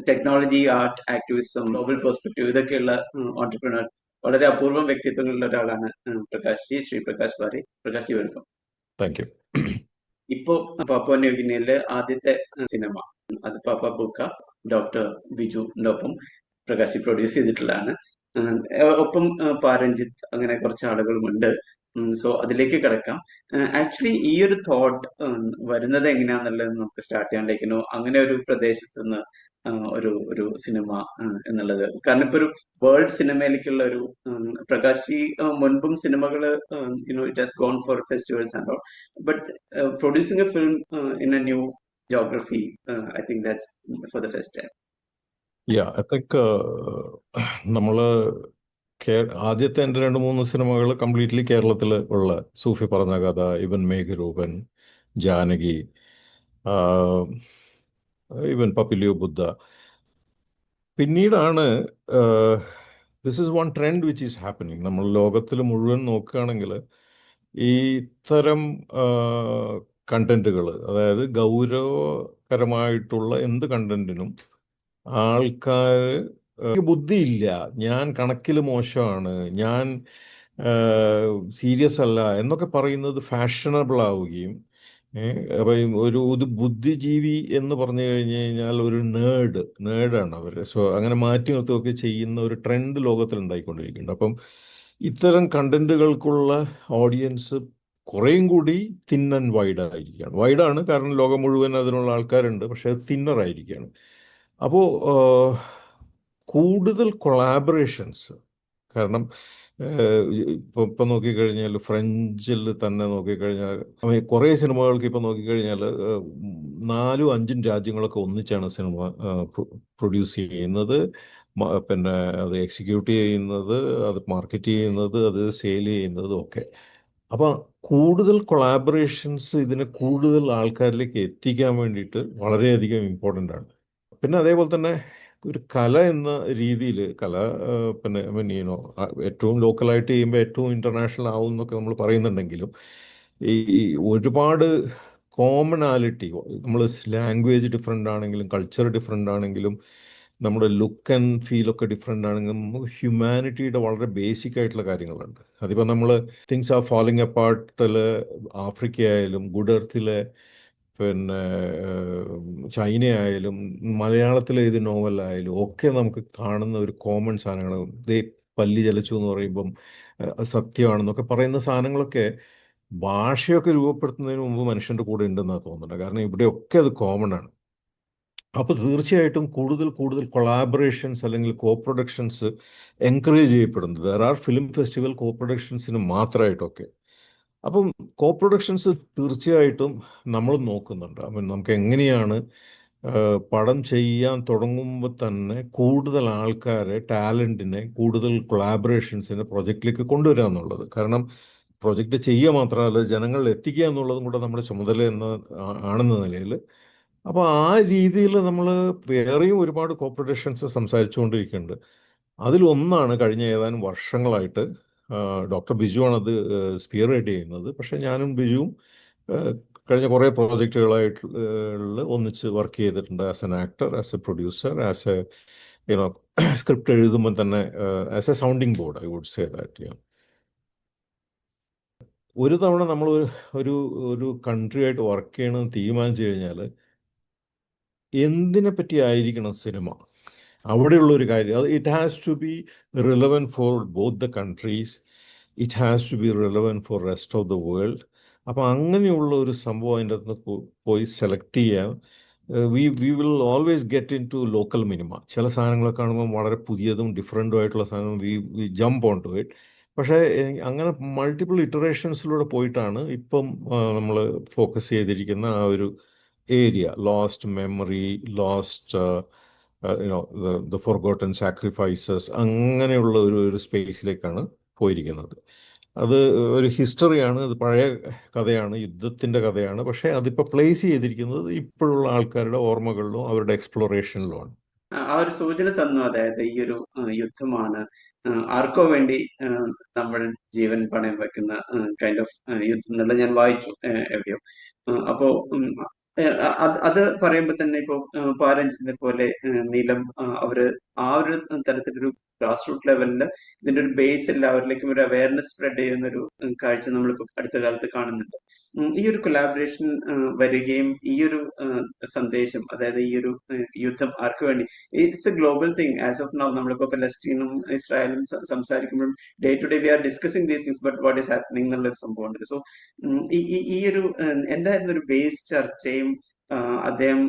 Technology, art, activism, global perspective, ഇതൊക്കെയുള്ള entrepreneur, വളരെ അപൂർവം വ്യക്തിത്വങ്ങളിൽ ഒരാളാണ് Prakash ji, Shri Prakash Bari. Prakash ji, welcome. Thank you. ഇപ്പോ പാപ്പുവ ന്യൂഗിനിയയിലെ ആദ്യത്തെ സിനിമ അത് പാപ്പ ബുക്ക ഡോക്ടർ ബിജുവിന്റെ ഒപ്പം പ്രകാശ് പ്രൊഡ്യൂസ് ചെയ്തിട്ടുള്ളതാണ്. ഒപ്പം പാരഞ്ജിത്ത്, അങ്ങനെ കുറച്ച് ആളുകളുമുണ്ട്. സോ അതിലേക്ക് കിടക്കാം. ആക്ച്വലി ഈ ഒരു തോട്ട് വരുന്നത് എങ്ങനെയാന്നുള്ളത് നമുക്ക് സ്റ്റാർട്ട് ചെയ്യാണ്ടിരിക്കുന്നു. അങ്ങനെ ഒരു പ്രദേശത്ത് നിന്ന് ഒരു സിനിമ എന്നുള്ളത്, കാരണം ഇപ്പൊ ഒരു വേൾഡ് സിനിമയിലേക്കുള്ള ഒരു പ്രകാശ് മുൻപും സിനിമകള് it has gone for festivals and all, but producing a film in a new geography, I think that's for the first time. I think നമ്മള് ആദ്യത്തെ എൻ്റെ 2-3 സിനിമകൾ കംപ്ലീറ്റ്ലി കേരളത്തിൽ ഉള്ള, സൂഫി പറഞ്ഞ കഥ, ഇവൻ മേഘരൂപൻ, ജാനകി, ഇവൻ പപ്പിലിയോ ബുദ്ധ. പിന്നീടാണ് this is one trend which is happening. നമ്മൾ ലോകത്തിൽ മുഴുവൻ നോക്കുകയാണെങ്കിൽ ഈ ഇത്തരം കണ്ടന്റുകൾ, അതായത് ഗൗരവകരമായിട്ടുള്ള എന്ത് കണ്ടന്റിനും ആൾക്കാർ ബുദ്ധിയില്ല, ഞാൻ കണക്കിൽ മോശമാണ്, ഞാൻ സീരിയസ് അല്ല എന്നൊക്കെ പറയുന്നത് ഫാഷനബിൾ ആവുകയും, അപ്പം ഒരു ബുദ്ധിജീവി എന്ന് പറഞ്ഞു കഴിഞ്ഞു കഴിഞ്ഞാൽ ഒരു നേർഡാണ് അവർ. സോ അങ്ങനെ മാറ്റി നിർത്തുകയൊക്കെ ചെയ്യുന്ന ഒരു ട്രെൻഡ് ലോകത്തിൽ ഉണ്ടായിക്കൊണ്ടിരിക്കുന്നുണ്ട്. അപ്പം ഇത്തരം കണ്ടന്റുകൾക്കുള്ള ഓഡിയൻസ് കുറേയും കൂടി തിൻ ആൻഡ് വൈഡായിരിക്കുകയാണ്. വൈഡാണ് കാരണം ലോകം മുഴുവൻ അതിനുള്ള ആൾക്കാരുണ്ട്, പക്ഷേ അത് തിന്നറായിരിക്കുകയാണ്. അപ്പോൾ കൂടുതൽ കൊളാബറേഷൻസ്, കാരണം ഇപ്പം നോക്കിക്കഴിഞ്ഞാൽ ഫ്രഞ്ചിൽ തന്നെ നോക്കിക്കഴിഞ്ഞാൽ കുറേ സിനിമകൾക്ക് ഇപ്പം നോക്കിക്കഴിഞ്ഞാൽ 4-5 രാജ്യങ്ങളൊക്കെ ഒന്നിച്ചാണ് സിനിമ പ്രൊഡ്യൂസ് ചെയ്യുന്നത്, പിന്നെ അത് എക്സിക്യൂട്ട് ചെയ്യുന്നത്, അത് മാർക്കറ്റ് ചെയ്യുന്നത്, അത് സെയിൽ ചെയ്യുന്നതും ഒക്കെ. അപ്പം കൂടുതൽ കൊളാബറേഷൻസ് ഇതിനെ കൂടുതൽ ആൾക്കാരിലേക്ക് എത്തിക്കാൻ വേണ്ടിയിട്ട് വളരെയധികം ഇമ്പോർട്ടൻ്റ് ആണ്. പിന്നെ അതേപോലെ തന്നെ ഒരു കല എന്ന രീതിയിൽ പിന്നെ ഏറ്റവും ലോക്കലായിട്ട് ചെയ്യുമ്പോൾ ഏറ്റവും ഇൻ്റർനാഷണൽ ആവും എന്നൊക്കെ നമ്മൾ പറയുന്നുണ്ടെങ്കിലും, ഈ ഒരുപാട് കോമണാലിറ്റി, നമ്മൾ ലാംഗ്വേജ് ഡിഫറെൻ്റ് ആണെങ്കിലും കൾച്ചർ ഡിഫറെൻ്റ് ആണെങ്കിലും നമ്മുടെ ലുക്ക് ആൻഡ് ഫീലൊക്കെ ഡിഫറെൻ്റ് ആണെങ്കിലും നമുക്ക് ഹ്യൂമാനിറ്റിയുടെ വളരെ ബേസിക് ആയിട്ടുള്ള കാര്യങ്ങളുണ്ട്. അതിപ്പോൾ നമ്മൾ തിങ്സ് ആർ ഫാളിങ് അപ്പാർട്ടിൽ ആഫ്രിക്ക ആയാലും, ഗുഡ് എർത്തിലെ പിന്നെ ചൈനയായാലും, മലയാളത്തിലെ ഏത് നോവലായാലും ഒക്കെ നമുക്ക് കാണുന്ന ഒരു കോമൺ സാധനങ്ങൾ. പല്ലി ചലച്ചു എന്ന് പറയുമ്പം സത്യമാണെന്നൊക്കെ പറയുന്ന സാധനങ്ങളൊക്കെ ഭാഷയൊക്കെ രൂപപ്പെടുത്തുന്നതിന് മുമ്പ് മനുഷ്യൻ്റെ കൂടെ ഉണ്ടെന്നാണ് തോന്നുന്നത്. കാരണം ഇവിടെയൊക്കെ അത് കോമൺ ആണ്. അപ്പോൾ തീർച്ചയായിട്ടും കൂടുതൽ കൊളാബറേഷൻസ് അല്ലെങ്കിൽ കോ പ്രൊഡക്ഷൻസ് എൻകറേജ് ചെയ്യപ്പെടുന്നത്. ദർ ആർ ഫിലിം ഫെസ്റ്റിവൽ കോ പ്രൊഡക്ഷൻസിന് മാത്രമായിട്ടൊക്കെ. അപ്പം കോ പ്രൊഡക്ഷൻസ് തീർച്ചയായിട്ടും നമ്മൾ നോക്കുന്നുണ്ട്. നമുക്ക് എങ്ങനെയാണ് പടം ചെയ്യാൻ തുടങ്ങുമ്പോൾ തന്നെ കൂടുതൽ ആൾക്കാരെ, ടാലൻറ്റിനെ, കൂടുതൽ കൊളാബറേഷൻസിനെ പ്രൊജക്റ്റിലേക്ക് കൊണ്ടുവരിക എന്നുള്ളത്. കാരണം പ്രൊജക്റ്റ് ചെയ്യുക മാത്രമല്ല, ജനങ്ങളിൽ എത്തിക്കുക എന്നുള്ളതും കൂടെ നമ്മുടെ ചുമതല ആണെന്ന നിലയിൽ. അപ്പോൾ ആ രീതിയിൽ നമ്മൾ വേറെയും ഒരുപാട് കോ പ്രൊഡക്ഷൻസ് സംസാരിച്ചുകൊണ്ടിരിക്കുന്നുണ്ട്. അതിലൊന്നാണ് കഴിഞ്ഞ ഏതാനും വർഷങ്ങളായിട്ട് ഡോക്ടർ ബിജുവാണ് അത് സ്പിയർ ഹെഡ് ചെയ്യുന്നത്. പക്ഷേ ഞാനും ബിജുവും കഴിഞ്ഞ കുറേ പ്രോജക്റ്റുകളായിട്ട് ഒന്നിച്ച് വർക്ക് ചെയ്തിട്ടുണ്ട്. As an actor, as a producer, as a script എഴുതുമ്പോൾ തന്നെ as a sounding board, I would say that. ഒരു തവണ നമ്മൾ ഒരു കൺട്രി ആയിട്ട് വർക്ക് ചെയ്യണമെന്ന് തീരുമാനിച്ചു കഴിഞ്ഞാൽ എന്തിനെ പറ്റി ആയിരിക്കണം സിനിമ, അവിടെയുള്ള ഒരു കാര്യം, അത് it has to be relevant for both the countries, it has to be relevant for rest of the world. അപ്പോൾ അങ്ങനെയുള്ള ഒരു സംഭവം അതിൻ്റെ അകത്ത് പോയി സെലക്ട് ചെയ്യാൻ we will always get into local minima. ചില സാധനങ്ങളൊക്കെ കാണുമ്പോൾ വളരെ പുതിയതും ഡിഫറെൻറ്റും ആയിട്ടുള്ള സാധനം we jump on to it. പക്ഷേ അങ്ങനെ മൾട്ടിപ്പിൾ ഇറ്ററേഷൻസിലൂടെ പോയിട്ടാണ് ഇപ്പം നമ്മൾ ഫോക്കസ് ചെയ്തിരിക്കുന്ന ആ ഒരു area, lost memory, lost the forgotten sacrifices, അങ്ങനെയുള്ള ഒരു സ്പേസിലേക്കാണ് പോയിരിക്കുന്നത്. അത് ഒരു ഹിസ്റ്ററിയാണ്, അത് പഴയ കഥയാണ്, യുദ്ധത്തിൻ്റെ കഥയാണ്. പക്ഷേ അതിപ്പോൾ പ്ലേസ് ചെയ്തിരിക്കുന്നത് ഇപ്പോഴുള്ള ആൾക്കാരുടെ ഓർമ്മകളിലും അവരുടെ എക്സ്പ്ലോറേഷനിലുമാണ്. ആ ഒരു സൂചന തന്നു, അതായത് ഈ ഒരു യുദ്ധമാണ്, ആർക്കോ വേണ്ടി നമ്മൾ ജീവൻ പണയം വെക്കുന്ന കൈൻഡ് ഓഫ് യുദ്ധം എന്നുള്ളത് ഞാൻ വായിച്ചു എവിടെയോ. അപ്പോ അത് പറയുമ്പോൾ തന്നെ ഇപ്പോൾ പാരന്റ്സിനെ പോലെ നീലം അവര് ആ ഒരു തരത്തിലൊരു ഗ്രാസ് റൂട്ട് ലെവലില് ഇതിന്റെ ഒരു ബേസ് എല്ലാവരിലേക്കും ഒരു അവയർനെസ് സ്പ്രെഡ് ചെയ്യുന്ന ഒരു കാഴ്ച നമ്മളിപ്പോൾ അടുത്ത കാലത്ത് കാണുന്നുണ്ട്. ഈ ഒരു കൊലാബറേഷൻ വരികയും ഈ ഒരു സന്ദേശം, അതായത് ഈ ഒരു യുദ്ധം ആർക്ക് വേണ്ടി, it's a global thing as of now. നമ്മളിപ്പോ പലസ്തീനും ഇസ്രായേലും സംസാരിക്കുമ്പോഴും day to day we are discussing these things, but what is happening എന്നുള്ളൊരു സംഭവമുണ്ട്. സോ ഈ ഒരു എന്തായിരുന്നു ഒരു ബേസ് ചർച്ചയും അദ്ദേഹം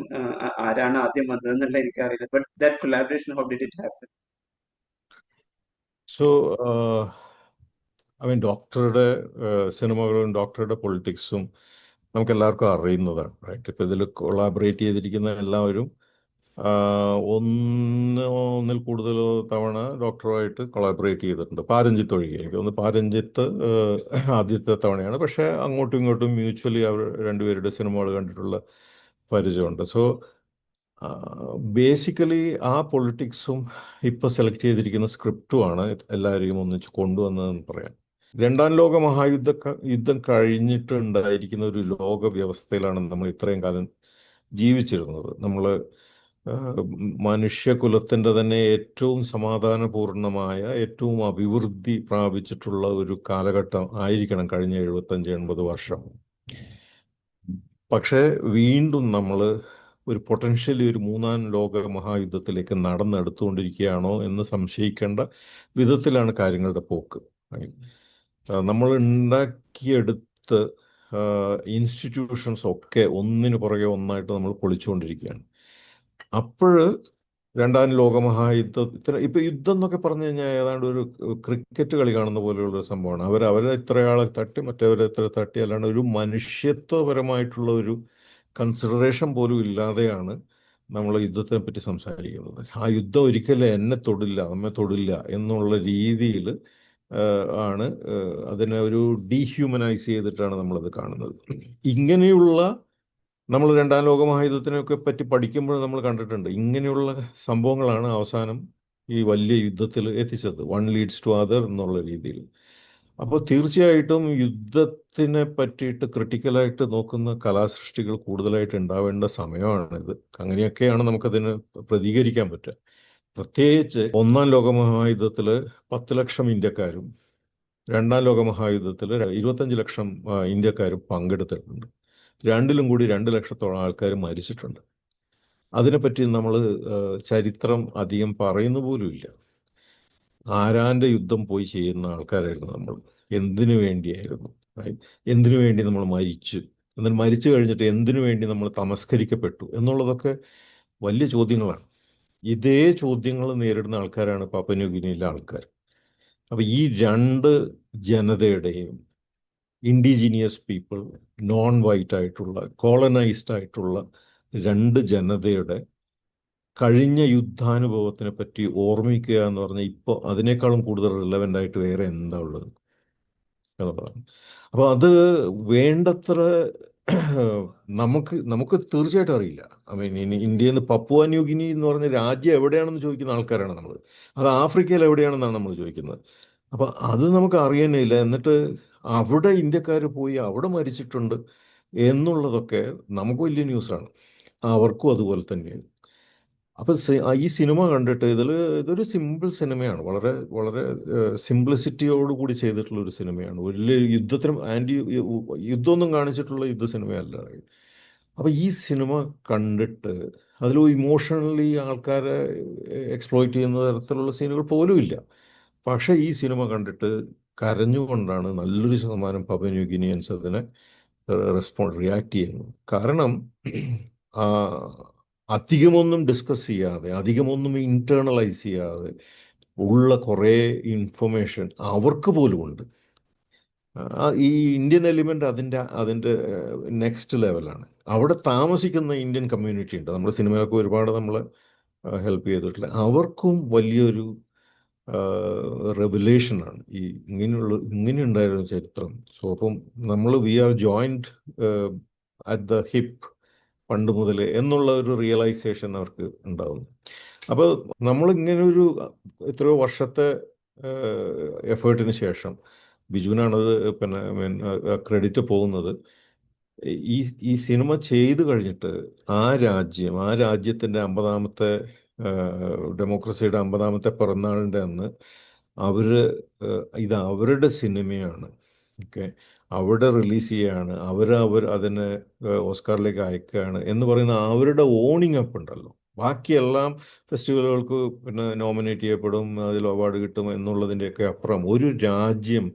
ആരാണ് ആദ്യം വന്നതെന്നുള്ള എനിക്കറിയില്ല. But that collaboration, how did it happen? So I mean ഡോക്ടറുടെ സിനിമകളും ഡോക്ടറുടെ പൊളിറ്റിക്സും നമുക്ക് എല്ലാവർക്കും അറിയുന്നതാണ്, റൈറ്റ്? ഇപ്പം ഇതിൽ കൊളാബറേറ്റ് ചെയ്തിരിക്കുന്ന എല്ലാവരും ഒന്നിൽ കൂടുതൽ തവണ ഡോക്ടറുമായിട്ട് കൊളാബറേറ്റ് ചെയ്തിട്ടുണ്ട്. പാരഞ്ജിത്ത് ഒഴികെ. എനിക്ക് തോന്നുന്നു പാരഞ്ജിത്ത് ആദ്യത്തെ തവണയാണ്. പക്ഷേ അങ്ങോട്ടും ഇങ്ങോട്ടും മ്യൂച്വലി അവർ രണ്ടുപേരുടെ സിനിമകൾ കണ്ടിട്ടുള്ള പരിചയമുണ്ട്. സോ ബേസിക്കലി ആ പൊളിറ്റിക്സും ഇപ്പോൾ സെലക്ട് ചെയ്തിരിക്കുന്ന സ്ക്രിപ്റ്റുമാണ് എല്ലാവരെയും ഒന്നിച്ച് കൊണ്ടുവന്നതെന്ന് പറയാം. രണ്ടാം ലോക യുദ്ധം കഴിഞ്ഞിട്ടുണ്ടായിരിക്കുന്ന ഒരു ലോക വ്യവസ്ഥയിലാണ് നമ്മൾ ഇത്രയും കാലം ജീവിച്ചിരുന്നത്. നമ്മൾ മനുഷ്യകുലത്തിൻ്റെ തന്നെ ഏറ്റവും സമാധാനപൂർണമായ, ഏറ്റവും അഭിവൃദ്ധി പ്രാപിച്ചിട്ടുള്ള ഒരു കാലഘട്ടം ആയിരിക്കണം കഴിഞ്ഞ 75-80 വർഷം. പക്ഷേ വീണ്ടും നമ്മൾ ഒരു പൊട്ടൻഷ്യലി ഒരു മൂന്നാം ലോക മഹായുദ്ധത്തിലേക്ക് നടന്നെടുത്തുകൊണ്ടിരിക്കുകയാണോ എന്ന് സംശയിക്കേണ്ട വിധത്തിലാണ് കാര്യങ്ങളുടെ പോക്ക്. നമ്മൾ ഉണ്ടാക്കിയെടുത്ത് ഇൻസ്റ്റിറ്റ്യൂഷൻസ് ഒക്കെ ഒന്നിനു പുറകെ ഒന്നായിട്ട് നമ്മൾ പൊളിച്ചുകൊണ്ടിരിക്കുകയാണ്. അപ്പോൾ രണ്ടാം ലോകമഹായുദ്ധത്തിന് ഇപ്പം യുദ്ധം എന്നൊക്കെ പറഞ്ഞു കഴിഞ്ഞാൽ ഏതാണ്ട് ഒരു ക്രിക്കറ്റ് കളി കാണുന്ന പോലെയുള്ള ഒരു സംഭവമാണ്. അവരെ ഇത്രയാളെ തട്ടി മറ്റവരെ ഇത്ര തട്ടി, അല്ലാണ്ട് ഒരു മനുഷ്യത്വപരമായിട്ടുള്ള ഒരു കൺസിഡറേഷൻ പോലും ഇല്ലാതെയാണ് നമ്മൾ യുദ്ധത്തിനെ പറ്റി സംസാരിക്കുന്നത്. ആ യുദ്ധം ഒരിക്കലും എന്നെ തൊടില്ല, നമ്മെ തൊടില്ല എന്നുള്ള രീതിയിൽ ആണ് അതിനെ ഒരു ഡീഹ്യൂമനൈസ് ചെയ്തിട്ടാണ് നമ്മളത് കാണുന്നത്. ഇങ്ങനെയുള്ള നമ്മൾ രണ്ടാം ലോക മഹായുദ്ധത്തിനൊക്കെ പറ്റി പഠിക്കുമ്പോൾ നമ്മൾ കണ്ടിട്ടുണ്ട് ഇങ്ങനെയുള്ള സംഭവങ്ങളാണ് അവസാനം ഈ വലിയ യുദ്ധത്തിൽ എത്തിച്ചത്. വൺ ലീഡ്സ് ടു അതർ എന്നുള്ള രീതിയിൽ. അപ്പോൾ തീർച്ചയായിട്ടും യുദ്ധത്തിനെ പറ്റിയിട്ട് ക്രിട്ടിക്കലായിട്ട് നോക്കുന്ന കലാസൃഷ്ടികൾ കൂടുതലായിട്ട് ഉണ്ടാവേണ്ട സമയമാണിത്. അങ്ങനെയൊക്കെയാണ് നമുക്കതിന് പ്രതികരിക്കാൻ പറ്റുക. പ്രത്യേകിച്ച് ഒന്നാം ലോക മഹായുദ്ധത്തിൽ 10 ലക്ഷം ഇന്ത്യക്കാരും രണ്ടാം ലോക മഹായുദ്ധത്തിൽ 25 ലക്ഷം ഇന്ത്യക്കാരും പങ്കെടുത്തിട്ടുണ്ട്. രണ്ടിലും കൂടി 2 ലക്ഷത്തോളം ആൾക്കാർ മരിച്ചിട്ടുണ്ട്. അതിനെപ്പറ്റി നമ്മൾ ചരിത്രം അധികം പറയുന്ന പോലുമില്ല. ആരാൻ്റെ യുദ്ധം പോയി ചെയ്യുന്ന ആൾക്കാരായിരുന്നു നമ്മൾ. എന്തിനു വേണ്ടിയായിരുന്നു? എന്തിനു വേണ്ടി നമ്മൾ മരിച്ചു? എന്നാൽ മരിച്ചു കഴിഞ്ഞിട്ട് എന്തിനു വേണ്ടി നമ്മൾ തമസ്കരിക്കപ്പെട്ടു എന്നുള്ളതൊക്കെ വലിയ ചോദ്യങ്ങളാണ്. ഇതേ ചോദ്യങ്ങൾ നേരിടുന്ന ആൾക്കാരാണ് പാപ്പ ന്യൂഗിനിയിലെ ആൾക്കാർ. അപ്പോൾ ഈ രണ്ട് ജനതയുടെയും, ഇൻഡിജീനിയസ് പീപ്പിൾ, നോൺ വൈറ്റ് ആയിട്ടുള്ള, കോളനൈസ്ഡ് ആയിട്ടുള്ള രണ്ട് ജനതയുടെ കഴിഞ്ഞ യുദ്ധാനുഭവത്തിനെ പറ്റി ഓർമ്മിക്കുക എന്ന് പറഞ്ഞാൽ ഇപ്പോൾ അതിനേക്കാളും കൂടുതൽ റിലവൻ്റ് ആയിട്ട് വേറെ എന്താ ഉള്ളത് എന്നുള്ളതാണ്. അപ്പോൾ അത് വേണ്ടത്ര നമുക്ക് തീർച്ചയായിട്ടും അറിയില്ല. ഐ മീൻ ഇന്ത്യയിൽ നിന്ന് പപ്പുവ ന്യൂഗിനി എന്ന് പറഞ്ഞ രാജ്യം എവിടെയാണെന്ന് ചോദിക്കുന്ന ആൾക്കാരാണ് നമ്മൾ. അത് ആഫ്രിക്കയിൽ എവിടെയാണെന്നാണ് നമ്മൾ ചോദിക്കുന്നത്. അപ്പോൾ അത് നമുക്ക് അറിയാനില്ല. എന്നിട്ട് അവിടെ ഇന്ത്യക്കാർ പോയി അവിടെ മരിച്ചിട്ടുണ്ട് എന്നുള്ളതൊക്കെ നമുക്ക് വലിയ ന്യൂസാണ്. അവർക്കും അതുപോലെ തന്നെയാണ്. അപ്പോൾ ഈ സിനിമ കണ്ടിട്ട് ഇതൊരു സിമ്പിൾ സിനിമയാണ്. വളരെ വളരെ സിംപ്ലിസിറ്റിയോടുകൂടി ചെയ്തിട്ടുള്ള ഒരു സിനിമയാണ്. വലിയ യുദ്ധത്തിനും യുദ്ധമൊന്നും കാണിച്ചിട്ടുള്ള യുദ്ധ സിനിമയല്ല. അപ്പോൾ ഈ സിനിമ കണ്ടിട്ട് അതിൽ ഇമോഷണലി ആൾക്കാരെ എക്സ്പ്ലോയിറ്റ് ചെയ്യുന്ന തരത്തിലുള്ള സീനുകൾ പോലും ഇല്ല. പക്ഷേ ഈ സിനിമ കണ്ടിട്ട് കരഞ്ഞുകൊണ്ടാണ് നല്ലൊരു ശതമാനം പപ്പുവ ന്യൂഗിനിയൻസ് അതിനെ റിയാക്ട് ചെയ്യുന്നത്. കാരണം അധികമൊന്നും ഡിസ്കസ് ചെയ്യാതെ, അധികമൊന്നും ഇൻറ്റേർണലൈസ് ചെയ്യാതെ ഉള്ള കുറേ ഇൻഫർമേഷൻ അവർക്ക് പോലും ഉണ്ട്. ഈ ഇന്ത്യൻ എലിമെൻ്റ് അതിൻ്റെ നെക്സ്റ്റ് ലെവലാണ്. അവിടെ താമസിക്കുന്ന ഇന്ത്യൻ കമ്മ്യൂണിറ്റി ഉണ്ട്. നമ്മുടെ സിനിമയൊക്കെ ഒരുപാട് നമ്മളെ ഹെൽപ്പ് ചെയ്തിട്ടില്ല. അവർക്കും വലിയൊരു റെവലേഷനാണ് ഇങ്ങനെ ഉണ്ടായിരുന്ന ചരിത്രം. സോ അപ്പം we are joined at the hip പണ്ട് മുതൽ എന്നുള്ള ഒരു റിയലൈസേഷൻ അവർക്ക് ഉണ്ടാകുന്നു. അപ്പോൾ നമ്മളിങ്ങനൊരു എത്രയോ വർഷത്തെ എഫേർട്ടിന് ശേഷം ബിജുവിനാണത് പിന്നെ ക്രെഡിറ്റ് പോകുന്നത്. ഈ ഈ സിനിമ ചെയ്തു കഴിഞ്ഞിട്ട് ആ രാജ്യത്തിൻ്റെ 50-ാമത്തെ ഡെമോക്രസിയുടെ 50-ാമത്തെ പിറന്നാളിൻ്റെ അന്ന് അവർ ഇത് അവരുടെ സിനിമയാണ്, ഓക്കെ, അവിടെ റിലീസ് ചെയ്യുകയാണ്, അവർ അതിനെ ഓസ്കാറിലേക്ക് അയക്കുകയാണ് എന്ന് പറയുന്ന അവരുടെ ഓണിംഗ് അപ്പ് ഉണ്ടല്ലോ. ബാക്കിയെല്ലാം ഫെസ്റ്റിവലുകൾക്ക് പിന്നെ നോമിനേറ്റ് ചെയ്യപ്പെടും, അതിൽ അവാർഡ് കിട്ടും എന്നുള്ളതിൻ്റെയൊക്കെ അപ്പുറം ഒരു രാജ്യം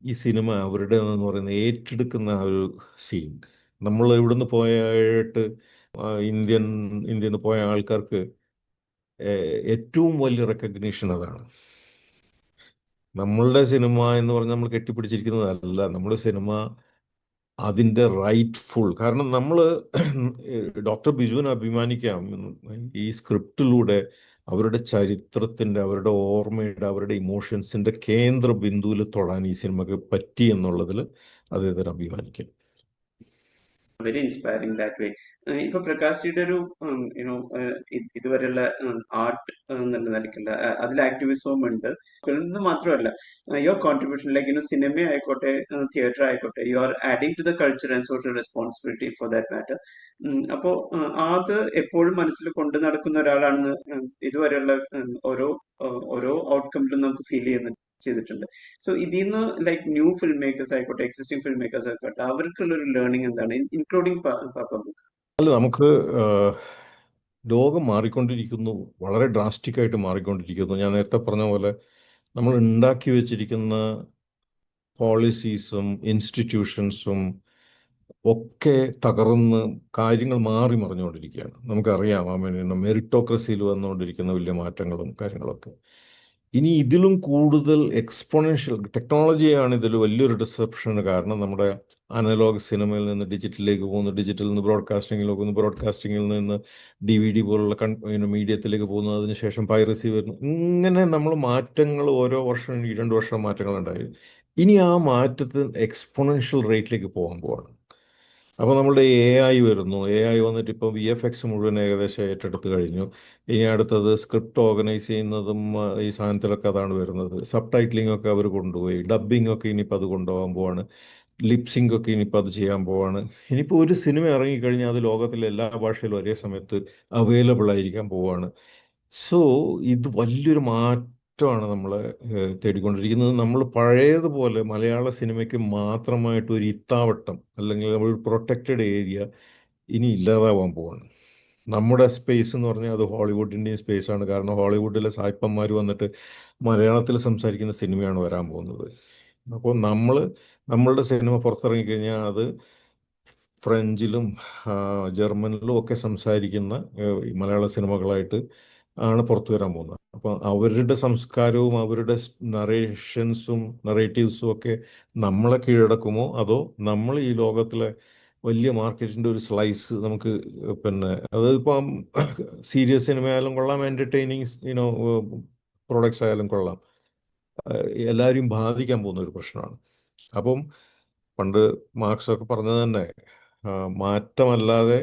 ഈ സിനിമ അവരുടെ എന്ന് പറയുന്നത് ഏറ്റെടുക്കുന്ന ആ ഒരു സീൻ, നമ്മൾ ഇവിടുന്ന് പോയിട്ട് ഇന്ത്യയിൽ നിന്ന് പോയ ആൾക്കാർക്ക് ഏറ്റവും വലിയ റെക്കഗ്നീഷൻ അതാണ്. നമ്മളുടെ സിനിമ എന്ന് പറഞ്ഞാൽ നമ്മൾ കെട്ടിപ്പിടിച്ചിരിക്കുന്നതല്ല, നമ്മുടെ സിനിമ അതിൻ്റെ റൈറ്റ്ഫുൾ, കാരണം നമ്മൾ ഡോക്ടർ ബിജുവിനെ അഭിമാനിക്കാം, ഈ സ്ക്രിപ്റ്റിലൂടെ അവരുടെ ചരിത്രത്തിൻ്റെ, അവരുടെ ഓർമ്മയുടെ, അവരുടെ ഇമോഷൻസിൻ്റെ കേന്ദ്ര ബിന്ദുവിൽ തൊടാൻ ഈ സിനിമക്ക് പറ്റി എന്നുള്ളതിൽ അദ്ദേഹത്തിന് അഭിമാനിക്കാം. Very inspiring that way. ഇപ്പൊ പ്രകാശിയുടെ ഒരു യുനോ ഇതുവരെയുള്ള ആർട്ട് എന്നുള്ള നിലയ്ക്കുള്ള അതിൽ ആക്ടിവിസവും ഉണ്ട്. ഫിലിം മാത്രമല്ല, യുവർ കോൺട്രിബ്യൂഷൻ ലൈക്ക് സിനിമ ആയിക്കോട്ടെ, തിയേറ്റർ ആയിക്കോട്ടെ, you are adding to the culture and social responsibility for that matter. അപ്പോൾ അത് എപ്പോഴും മനസ്സിൽ കൊണ്ടു നടക്കുന്ന ഒരാളാണെന്ന് ഇതുവരെയുള്ള ഓരോ ഓരോ ഔട്ട്കമിലും നമുക്ക് ഫീൽ ചെയ്തിട്ടുണ്ട്. സോ ഇതിൽ നിന്ന് ലൈക്ക് ന്യൂ ഫിൽം മേക്കേഴ്സ് ആയിക്കോട്ടെ, എക്സിസ്റ്റിംഗ് ഫിൽം മേക്കേഴ്സ് ആയിക്കോട്ടെ, അവർക്കുള്ള ഒരു ലേണിംഗ് എന്താണ്, ഇൻക്ലൂഡിങ് പാപ്പ ബുക്ക്? അല്ല, നമുക്ക് ലോകം മാറിക്കൊണ്ടിരിക്കുന്നു, വളരെ ഡ്രാസ്റ്റിക് ആയിട്ട് മാറിക്കൊണ്ടിരിക്കുന്നു. ഞാൻ നേരത്തെ പറഞ്ഞ പോലെ നമ്മൾ ഉണ്ടാക്കി വെച്ചിരിക്കുന്ന പോളിസീസും ഇൻസ്റ്റിറ്റ്യൂഷൻസും ഒക്കെ തകർന്ന് കാര്യങ്ങൾ മാറി മറിഞ്ഞുകൊണ്ടിരിക്കുകയാണ്. നമുക്കറിയാം, മെറിറ്റോക്രസിയിൽ വന്നുകൊണ്ടിരിക്കുന്ന വലിയ മാറ്റങ്ങളും കാര്യങ്ങളൊക്കെ. ഇനി ഇതിലും കൂടുതൽ എക്സ്പോണൻഷ്യൽ ടെക്നോളജിയാണ് ഇതിൽ വലിയൊരു ഡിസപ്ഷന് കാരണം. നമ്മുടെ അനലോഗ് സിനിമയിൽ നിന്ന് ഡിജിറ്റലിലേക്ക് പോകുന്നു, ഡിജിറ്റലിൽ നിന്ന് ബ്രോഡ്കാസ്റ്റിങ്ങിലേക്ക് പോകുന്നു, ബ്രോഡ്കാസ്റ്റിങ്ങിൽ നിന്ന് DVD പോലുള്ള മീഡിയത്തിലേക്ക് പോകുന്നു, അതിനുശേഷം പൈറസി വരുന്നു. ഇങ്ങനെ നമ്മൾ മാറ്റങ്ങൾ ഓരോ വർഷം 2 വർഷം മാറ്റങ്ങളുണ്ടായി. ഇനി ആ മാറ്റത്തിൽ എക്സ്പോണൻഷ്യൽ റേറ്റിലേക്ക് പോകാൻ പോവാണ്. അപ്പോൾ നമ്മളുടെ AI വരുന്നു, AI വന്നിട്ട് ഇപ്പോൾ VFX മുഴുവൻ ഏകദേശം ഏറ്റെടുത്ത് കഴിഞ്ഞു. ഇനി അടുത്തത് സ്ക്രിപ്റ്റ് ഓർഗനൈസ് ചെയ്യുന്നതും ഈ സാധനത്തിലൊക്കെ അതാണ് വരുന്നത്. സബ് ടൈറ്റിലിംഗ് ഒക്കെ അവർ കൊണ്ടുപോയി, ഡബ്ബിംഗ് ഒക്കെ ഇനിയിപ്പോൾ അത് കൊണ്ടുപോകാൻ പോവാണ്, ലിപ്സിംഗ് ഒക്കെ ഇനിയിപ്പോൾ അത് ചെയ്യാൻ പോവാണ്. ഇനിയിപ്പോൾ ഒരു സിനിമ ഇറങ്ങിക്കഴിഞ്ഞാൽ അത് ലോകത്തിലെ എല്ലാ ഭാഷയിലും ഒരേ സമയത്ത് അവൈലബിൾ ആയിരിക്കാൻ പോവാണ്. സോ ഇത് വലിയൊരു മാറ്റമാണ് നമ്മൾ തേടിക്കൊണ്ടിരിക്കുന്നത്. നമ്മൾ പഴയതുപോലെ മലയാള സിനിമയ്ക്ക് മാത്രമായിട്ട് ഒരു ഇത്താവട്ടം അല്ലെങ്കിൽ ഒരു പ്രൊട്ടക്റ്റഡ് ഏരിയ ഇനി ഇല്ലാതാവാൻ പോവാണ്. നമ്മുടെ സ്പേസ് എന്ന് പറഞ്ഞാൽ അത് ഹോളിവുഡിൻ്റെയും സ്പേസാണ്. കാരണം ഹോളിവുഡിലെ സായിപ്പന്മാർ വന്നിട്ട് മലയാളത്തിൽ സംസാരിക്കുന്ന സിനിമയാണ് വരാൻ പോകുന്നത്. അപ്പോൾ നമ്മളുടെ സിനിമ പുറത്തിറങ്ങിക്കഴിഞ്ഞാൽ അത് ഫ്രഞ്ചിലും ജർമ്മനിലും ഒക്കെ സംസാരിക്കുന്ന ഈ മലയാള സിനിമകളായിട്ട് ആണ് പുറത്തു വരാൻ പോകുന്നത്. അപ്പോൾ അവരുടെ സംസ്കാരവും അവരുടെ നറേഷൻസും നറേറ്റീവ്സും ഒക്കെ നമ്മളെ കീഴടക്കുമോ, അതോ നമ്മൾ ഈ ലോകത്തിലെ വലിയ മാർക്കറ്റിൻ്റെ ഒരു സ്ലൈസ് നമുക്ക് പിന്നെ അതിപ്പം സീരിയസ് സിനിമ ആയാലും കൊള്ളാം, എൻ്റർടൈനിങ് പ്രോഡക്ട്സ് ആയാലും കൊള്ളാം, എല്ലാവരെയും ബാധിക്കാൻ പോകുന്ന ഒരു പ്രശ്നമാണ്. അപ്പം പണ്ട് മാർക്സൊക്കെ പറഞ്ഞത് തന്നെ മാറ്റമല്ലാതെ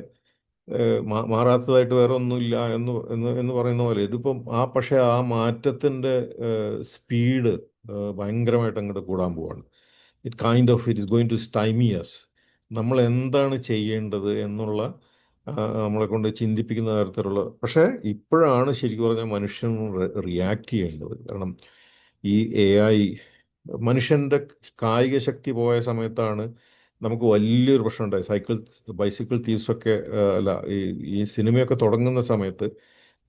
മാറാത്തതായിട്ട് വേറെ ഒന്നുമില്ല എന്ന് എന്ന് എന്ന് പറയുന്ന പോലെ ഇതിപ്പം പക്ഷേ ആ മാറ്റത്തിൻ്റെ സ്പീഡ് ഭയങ്കരമായിട്ട് അങ്ങോട്ട് കൂടാൻ പോവാണ്. It is going to stymie us. നമ്മൾ എന്താണ് ചെയ്യേണ്ടത് എന്നുള്ള നമ്മളെ കൊണ്ട് ചിന്തിപ്പിക്കുന്ന തരത്തിലുള്ള, പക്ഷേ ഇപ്പോഴാണ് ശരിക്കും പറഞ്ഞാൽ മനുഷ്യൻ റിയാക്ട് ചെയ്യേണ്ടത്. കാരണം ഈ AI മനുഷ്യൻ്റെ കായിക ശക്തി പോയ സമയത്താണ് നമുക്ക് വലിയൊരു പ്രശ്നം ഉണ്ടായി. ബൈസിക്കിൾ തീവ്സൊക്കെ അല്ല, ഈ സിനിമയൊക്കെ തുടങ്ങുന്ന സമയത്ത്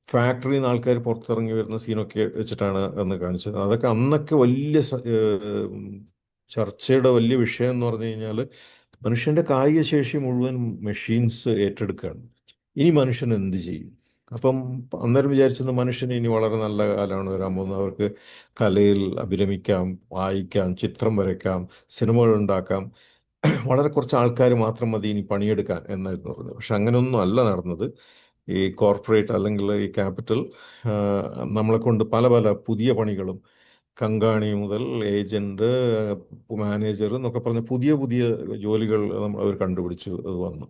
ഫാക്ടറിയിൽ നിന്ന് ആൾക്കാർ പുറത്തിറങ്ങി വരുന്ന സീനൊക്കെ വെച്ചിട്ടാണ് അന്ന് കാണിച്ചത്. അതൊക്കെ അന്നൊക്കെ വലിയ ചർച്ചയുടെ വലിയ വിഷയം എന്ന് പറഞ്ഞു കഴിഞ്ഞാൽ മനുഷ്യൻ്റെ കായിക ശേഷി മുഴുവൻ മെഷീൻസ് ഏറ്റെടുക്കുകയാണ്. ഇനി മനുഷ്യൻ എന്ത് ചെയ്യും? അപ്പം അന്നേരം വിചാരിച്ചത് മനുഷ്യന് ഇനി വളരെ നല്ല കാലമാണ് വരാൻ പോകുന്നത്. അവർക്ക് കലയിൽ അഭിരമിക്കാം, വായിക്കാം, ചിത്രം വരയ്ക്കാം, സിനിമകൾ ഉണ്ടാക്കാം, വളരെ കുറച്ച് ആൾക്കാർ മാത്രം മതി ഇനി പണിയെടുക്കാൻ എന്നായിരുന്നു പറഞ്ഞത്. പക്ഷെ അങ്ങനെയൊന്നും അല്ല നടന്നത്. ഈ കോർപ്പറേറ്റ് അല്ലെങ്കിൽ ഈ ക്യാപിറ്റൽ നമ്മളെ കൊണ്ട് പല പല പുതിയ പണികളും, കങ്കാണി മുതൽ ഏജൻറ്റ്, മാനേജർ എന്നൊക്കെ പറഞ്ഞ പുതിയ പുതിയ ജോലികൾ അവർ കണ്ടുപിടിച്ചു അത് വന്നു.